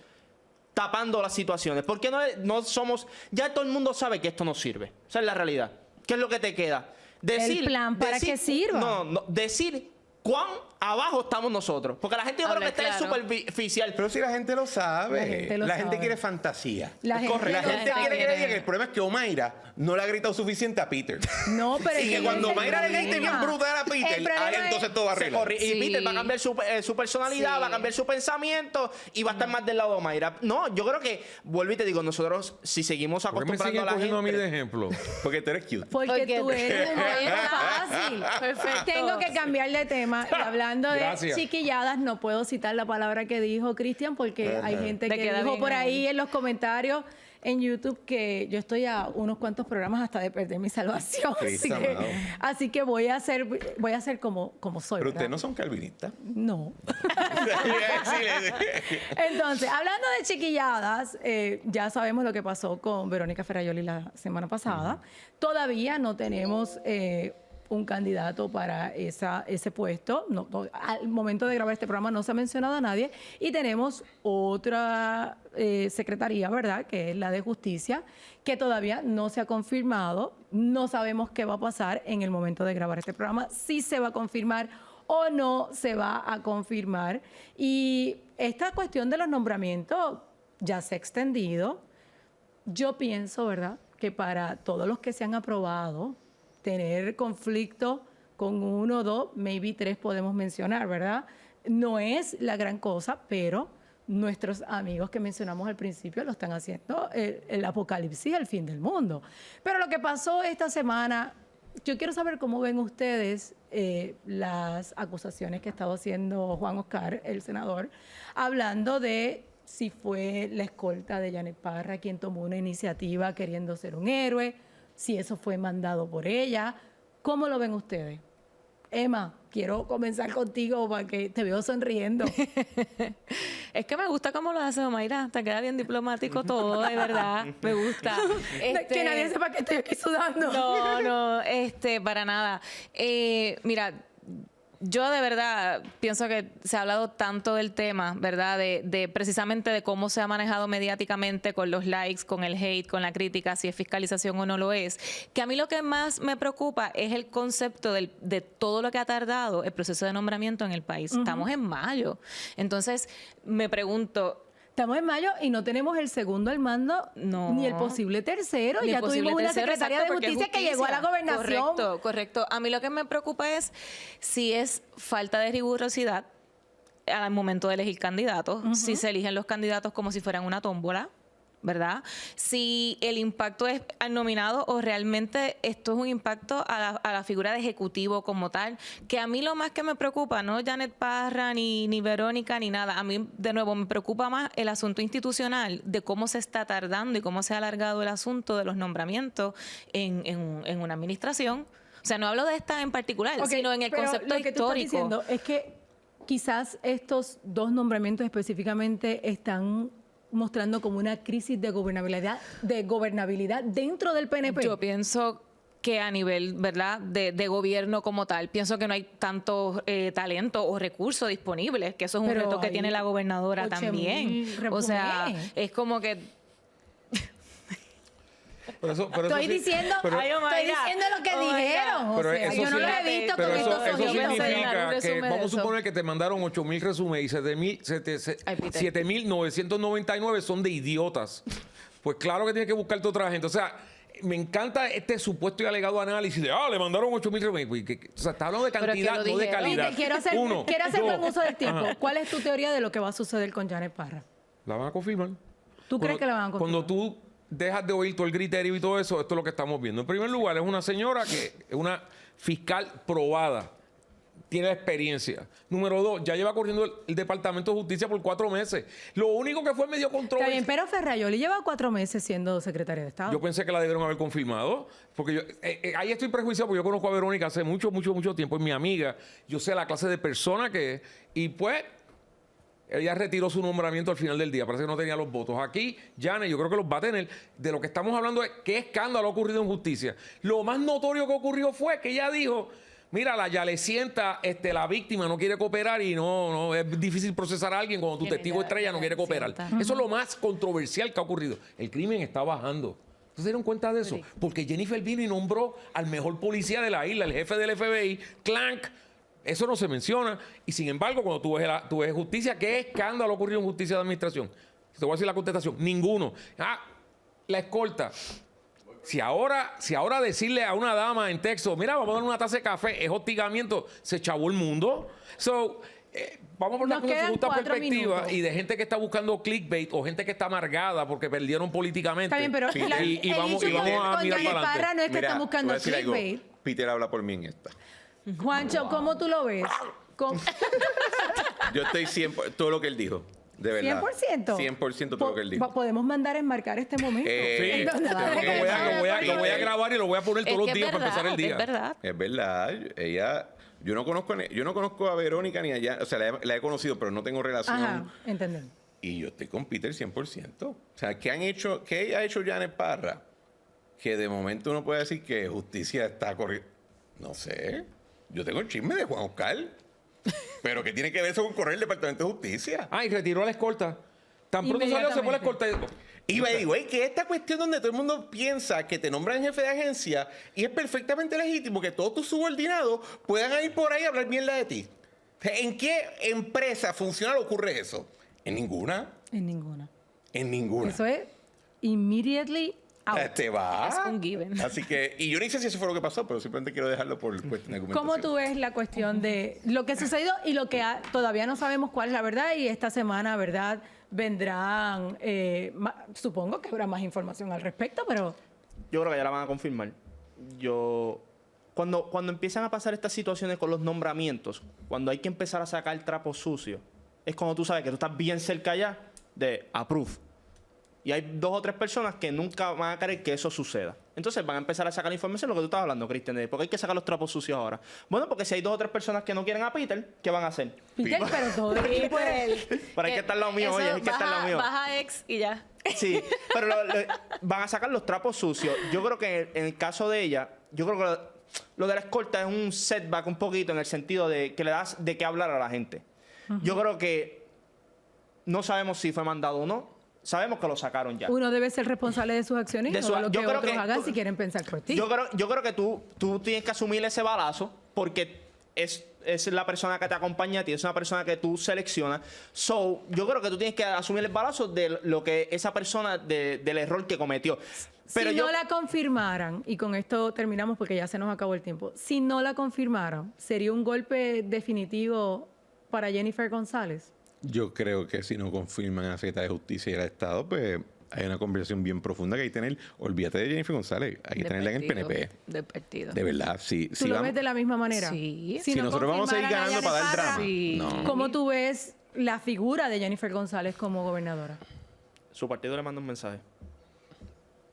tapando las situaciones? ¿Por qué no somos... Ya todo el mundo sabe que esto no sirve. Esa es la realidad. ¿Qué es lo que te queda? El plan para que sirva. No, decir cuán abajo estamos nosotros. Porque la gente yo creo Hablar que está claro. superficial. Pero si la gente lo sabe. La gente lo sabe. quiere fantasía. La gente La lo gente sabe. quiere que le diga que el problema es que Omaira no le ha gritado suficiente a Peter. No, pero es Y que que cuando ese es el Omaira le grite bien problema. brutal a El Peter, problema ahí entonces todo va a Se arreglar. corri- Y Sí. Peter va a cambiar su personalidad, Sí. va a cambiar su pensamiento y va a estar más del lado de Mayra. No, yo creo que, vuelvo y te digo, nosotros si seguimos ¿Por qué me acostumbrando siguen a la cogiendo a mí gente... de ejemplo? Porque tú eres cute. Porque tú eres un poquito fácil. Perfecto. Tengo que cambiar de tema. Y hablando de Gracias. chiquilladas, no puedo citar la palabra que dijo Cristian porque hay gente Te que queda dijo bien por ahí ahí. en los comentarios en YouTube que yo estoy a unos cuantos programas hasta de perder mi salvación. Cristo Así que, amado. así que voy a ser como soy. Pero ¿verdad? ustedes no son calvinistas. No. Entonces, hablando de chiquilladas, ya sabemos lo que pasó con Verónica Ferrayoli la semana pasada. Todavía no tenemos un candidato para ese puesto. Al momento de grabar este programa no se ha mencionado a nadie. Y tenemos otra secretaría, ¿verdad? Que es la de Justicia, que todavía no se ha confirmado. No sabemos qué va a pasar en el momento de grabar este programa. Si se va a confirmar o no se va a confirmar. Y esta cuestión de los nombramientos ya se ha extendido. Yo pienso, ¿verdad?, que para todos los que se han aprobado, tener conflicto con 1, 2, maybe 3 podemos mencionar, ¿verdad? No es la gran cosa, pero nuestros amigos que mencionamos al principio lo están haciendo el apocalipsis, el fin del mundo. Pero lo que pasó esta semana, yo quiero saber cómo ven ustedes las acusaciones que ha estado haciendo Juan Oscar, el senador, hablando de si fue la escolta de Janet Parra quien tomó una iniciativa queriendo ser un héroe, si eso fue mandado por ella. ¿Cómo lo ven ustedes? Emma, quiero comenzar contigo porque te veo sonriendo. Es que me gusta cómo lo hace Omaira. Te queda bien diplomático todo, de verdad. Me gusta. Que nadie sepa que estoy aquí sudando. No, para nada. Mira, yo de verdad pienso que se ha hablado tanto del tema, ¿verdad? De precisamente de cómo se ha manejado mediáticamente con los likes, con el hate, con la crítica, si es fiscalización o no lo es, que a mí lo que más me preocupa es el concepto de todo lo que ha tardado el proceso de nombramiento en el país. Estamos en mayo. Entonces, me pregunto... Estamos en mayo y no tenemos el segundo al mando, No. ni el posible tercero. Ni Ya el posible tuvimos una tercero, secretaria exacto, de porque es justicia que llegó a la gobernación. Correcto. A mí lo que me preocupa es si es falta de rigurosidad al momento de elegir candidatos, si se eligen los candidatos como si fueran una tómbola, ¿verdad? Si el impacto es al nominado o realmente esto es un impacto a la figura de ejecutivo como tal, que a mí lo más que me preocupa, no Janet Parra, ni Verónica, ni nada, a mí de nuevo me preocupa más el asunto institucional de cómo se está tardando y cómo se ha alargado el asunto de los nombramientos en una administración. O sea, no hablo de esta en particular, sino en el concepto lo que tú estás histórico. diciendo es que quizás estos dos nombramientos específicamente están mostrando como una crisis de gobernabilidad dentro del PNP. Yo pienso que a nivel, ¿verdad?, de gobierno como tal, pienso que no hay tanto talento o recursos disponibles, que eso es un reto que tiene la gobernadora también. O sea, es como que... Estoy diciendo lo que dijeron. Pero o sea, yo no lo he visto pero con eso estos ojitos. significa que vamos a suponer que te mandaron 8,000 resúmenes y 7,999 son de idiotas. Pues claro que tienes que buscarte otra gente. O sea, me encanta este supuesto y alegado análisis de, le mandaron 8,000 resúmenes. O sea, está hablando de cantidad, no de calidad. Quiero hacer buen uso del tiempo. ¿Cuál es tu teoría de lo que va a suceder con Janet Parra? La van a confirmar. ¿Tú crees que la van a confirmar? Cuando tú dejas de oír todo el griterío y todo eso, esto es lo que estamos viendo. En primer lugar, es una señora que es una fiscal probada, tiene la experiencia. Número 2, ya lleva corriendo el Departamento de Justicia por 4 meses. Lo único que fue medio controversia. Está bien, pero Ferrayoli lleva 4 meses siendo secretaria de Estado. Yo pensé que la debieron haber confirmado, porque yo ahí estoy prejuiciado, porque yo conozco a Verónica hace mucho tiempo, es mi amiga, yo sé la clase de persona que es, y pues ella retiró su nombramiento al final del día. Parece que no tenía los votos. Aquí, Janet, yo creo que los va a tener. De lo que estamos hablando es qué escándalo ha ocurrido en justicia. Lo más notorio que ocurrió fue que ella dijo, mira, la Yalecienta, la víctima no quiere cooperar y no es difícil procesar a alguien cuando tu testigo estrella no quiere cooperar. Eso es lo más controversial que ha ocurrido. El crimen está bajando. ¿Se dieron cuenta de eso? Porque Jennifer vino y nombró al mejor policía de la isla, el jefe del FBI, Clank. Eso no se menciona. Y sin embargo, cuando tú ves justicia, ¿qué escándalo ocurrió en justicia de administración? Te voy a decir la contestación. Ninguno. La escolta. Si ahora decirle a una dama en texto, mira, vamos a dar una taza de café, es hostigamiento, se chavó el mundo. Vamos a poner con su justa perspectiva y de gente que está buscando clickbait o gente que está amargada porque perdieron políticamente. Está bien, pero y vamos a mirar para Parra no es que Mira, está buscando clickbait. Peter habla por mí en esta. Juancho, ¿cómo tú lo ves? Yo estoy 100% todo lo que él dijo. De verdad. 100%. 100% todo lo que él dijo. Podemos mandar a enmarcar este momento. Sí, lo voy a grabar y lo voy a poner todos los días para empezar el día. Es verdad. Es verdad. Ella... Yo no conozco a Verónica ni a Janet. O sea, la he conocido, pero no tengo relación. Ajá, entendemos. Y yo estoy con Peter 100%. O sea, ¿qué ha hecho Janet Parra? Que de momento uno puede decir que justicia está corriendo. No sé. Yo tengo el chisme de Juan Oscar. Pero ¿qué tiene que ver eso con correr el Departamento de Justicia? Y retiró a la escolta. Tan pronto salió, se fue la escolta. Y güey, que esta cuestión donde todo el mundo piensa que te nombran jefe de agencia y es perfectamente legítimo que todos tus subordinados puedan ir por ahí a hablar mierda de ti. ¿En qué empresa funcional ocurre eso? En ninguna. En ninguna. En ninguna. Eso es immediately out. Te va. Es un given. Así que, y yo no sé si eso fue lo que pasó, pero simplemente quiero dejarlo por cuestión de argumentación. ¿Cómo tú ves la cuestión de lo que sucedió y lo que todavía no sabemos cuál es la verdad? Y esta semana, ¿verdad? Vendrán, supongo que habrá más información al respecto, pero... Yo creo que ya la van a confirmar. Cuando empiezan a pasar estas situaciones con los nombramientos, cuando hay que empezar a sacar el trapo sucio, es cuando tú sabes que tú estás bien cerca ya de approve. Y hay 2 o 3 personas que nunca van a querer que eso suceda. Entonces van a empezar a sacar información, lo que tú estabas hablando, Cristian, de por qué hay que sacar los trapos sucios ahora. Bueno, porque si hay 2 o 3 personas que no quieren a Peter, ¿qué van a hacer? Peter, pero todo el equipo es él. Pero hay que estar al lado mío, oye, hay que estar al lado mío. Baja ex y ya. Sí, pero van a sacar los trapos sucios. Yo creo que en el caso de ella, yo creo que lo de la escolta es un setback un poquito en el sentido de que le das de qué hablar a la gente. Yo creo que no sabemos si fue mandado o no. Sabemos que lo sacaron ya. Uno debe ser responsable de sus acciones y no de lo que otros hagan si quieren pensar por ti. Yo creo que tú tienes que asumir ese balazo porque es la persona que te acompaña a ti, es una persona que tú seleccionas. Yo creo que tú tienes que asumir el balazo de lo que esa persona, del error que cometió. Pero si no la confirmaran, y con esto terminamos porque ya se nos acabó el tiempo, si no la confirmaran, ¿sería un golpe definitivo para Jennifer González? Yo creo que si no confirman a la Secretaría de Justicia y el Estado, pues hay una conversación bien profunda que hay que tener. Olvídate de Jennifer González, hay que tenerla en el PNP. De partido. De verdad, sí. ¿Tú lo ves de la misma manera? Sí. Si Si no nosotros vamos a seguir confirmaran ganando para dar Yane drama. Parra, Sí. No. ¿cómo tú ves la figura de Jennifer González como gobernadora? Su partido le manda un mensaje.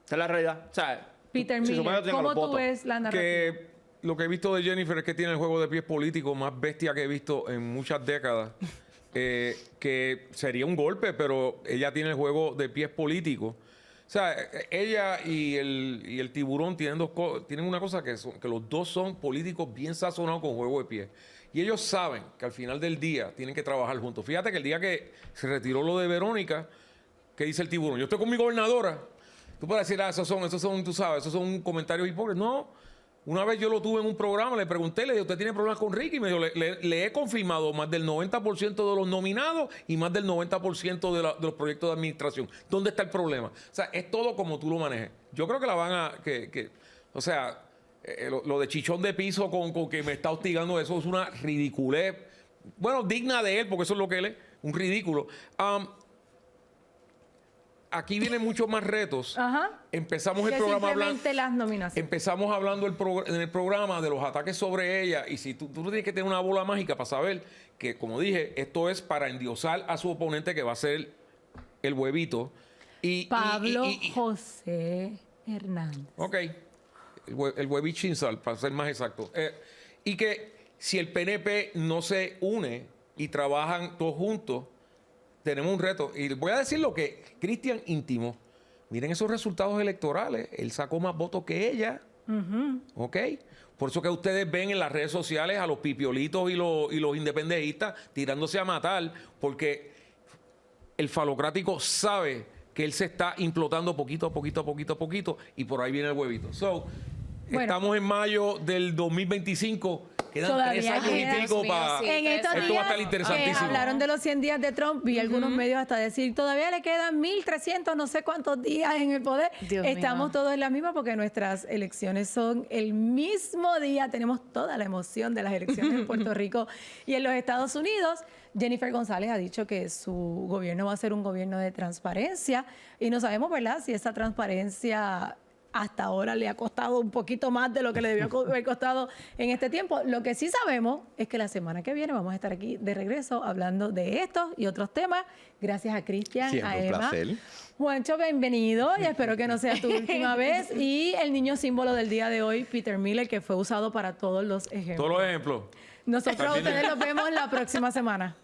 Esa es la realidad. O sea, Peter se Miller, supone que tenga ¿cómo los tú votos. ves la narrativa? Que lo que he visto de Jennifer es que tiene el juego de pies político más bestia que he visto en muchas décadas. Que sería un golpe, pero ella tiene el juego de pies político. O sea, ella y el tiburón tienen una cosa que los dos son políticos bien sazonados con juego de pies. Y ellos saben que al final del día tienen que trabajar juntos. Fíjate que el día que se retiró lo de Verónica, ¿qué dice el tiburón? Yo estoy con mi gobernadora. Tú puedes decir, esos son, tú sabes, esos son comentarios hipócritas. No. Una vez yo lo tuve en un programa, le pregunté, le dije, ¿usted tiene problemas con Ricky? Y me dijo, le he confirmado más del 90% de los nominados y más del 90% de los proyectos de administración. ¿Dónde está el problema? O sea, es todo como tú lo manejes. Yo creo que la van a... o sea, lo de chichón de piso con que me está hostigando, eso es una ridiculez. Bueno, digna de él, porque eso es lo que él es, un ridículo. Aquí vienen muchos más retos. Ajá. Empezamos el Que programa simplemente las nominaciones. Empezamos hablando en el programa de los ataques sobre ella. Y si tú no tienes que tener una bola mágica para saber que, como dije, esto es para endiosar a su oponente, que va a ser el huevito. Pablo José Hernández. Ok. El huevichinsal, para ser más exacto. Y que si el PNP no se une y trabajan todos juntos, tenemos un reto. Y voy a decir lo que Cristian intimó. Miren esos resultados electorales. Él sacó más votos que ella. ¿Ok? Por eso que ustedes ven en las redes sociales a los pipiolitos y los independentistas tirándose a matar, porque el falocrático sabe que él se está implotando poquito a poquito, y por ahí viene el huevito. Bueno. Estamos en mayo del 2025. Quedan Todavía 3 años queda. y pico Dios mío, para... sí. En estos Esto va a estar días interesantísimo. hablaron de los 100 días de Trump, vi algunos medios hasta decir, todavía le quedan 1.300 no sé cuántos días en el poder. Dios Estamos mío. todos en la misma porque nuestras elecciones son el mismo día. Tenemos toda la emoción de las elecciones en Puerto Rico y en los Estados Unidos. Jennifer González ha dicho que su gobierno va a ser un gobierno de transparencia y no sabemos, ¿verdad?, si esa transparencia hasta ahora le ha costado un poquito más de lo que le debió haber costado en este tiempo. Lo que sí sabemos es que la semana que viene vamos a estar aquí de regreso hablando de estos y otros temas. Gracias a Cristian, Siempre a un Emma. placer. Juancho, bienvenido y espero que no sea tu última vez. Y el niño símbolo del día de hoy, Peter Miller, que fue usado para todos los ejemplos. Todos los ejemplos. Nosotros a También- ustedes los vemos la próxima semana.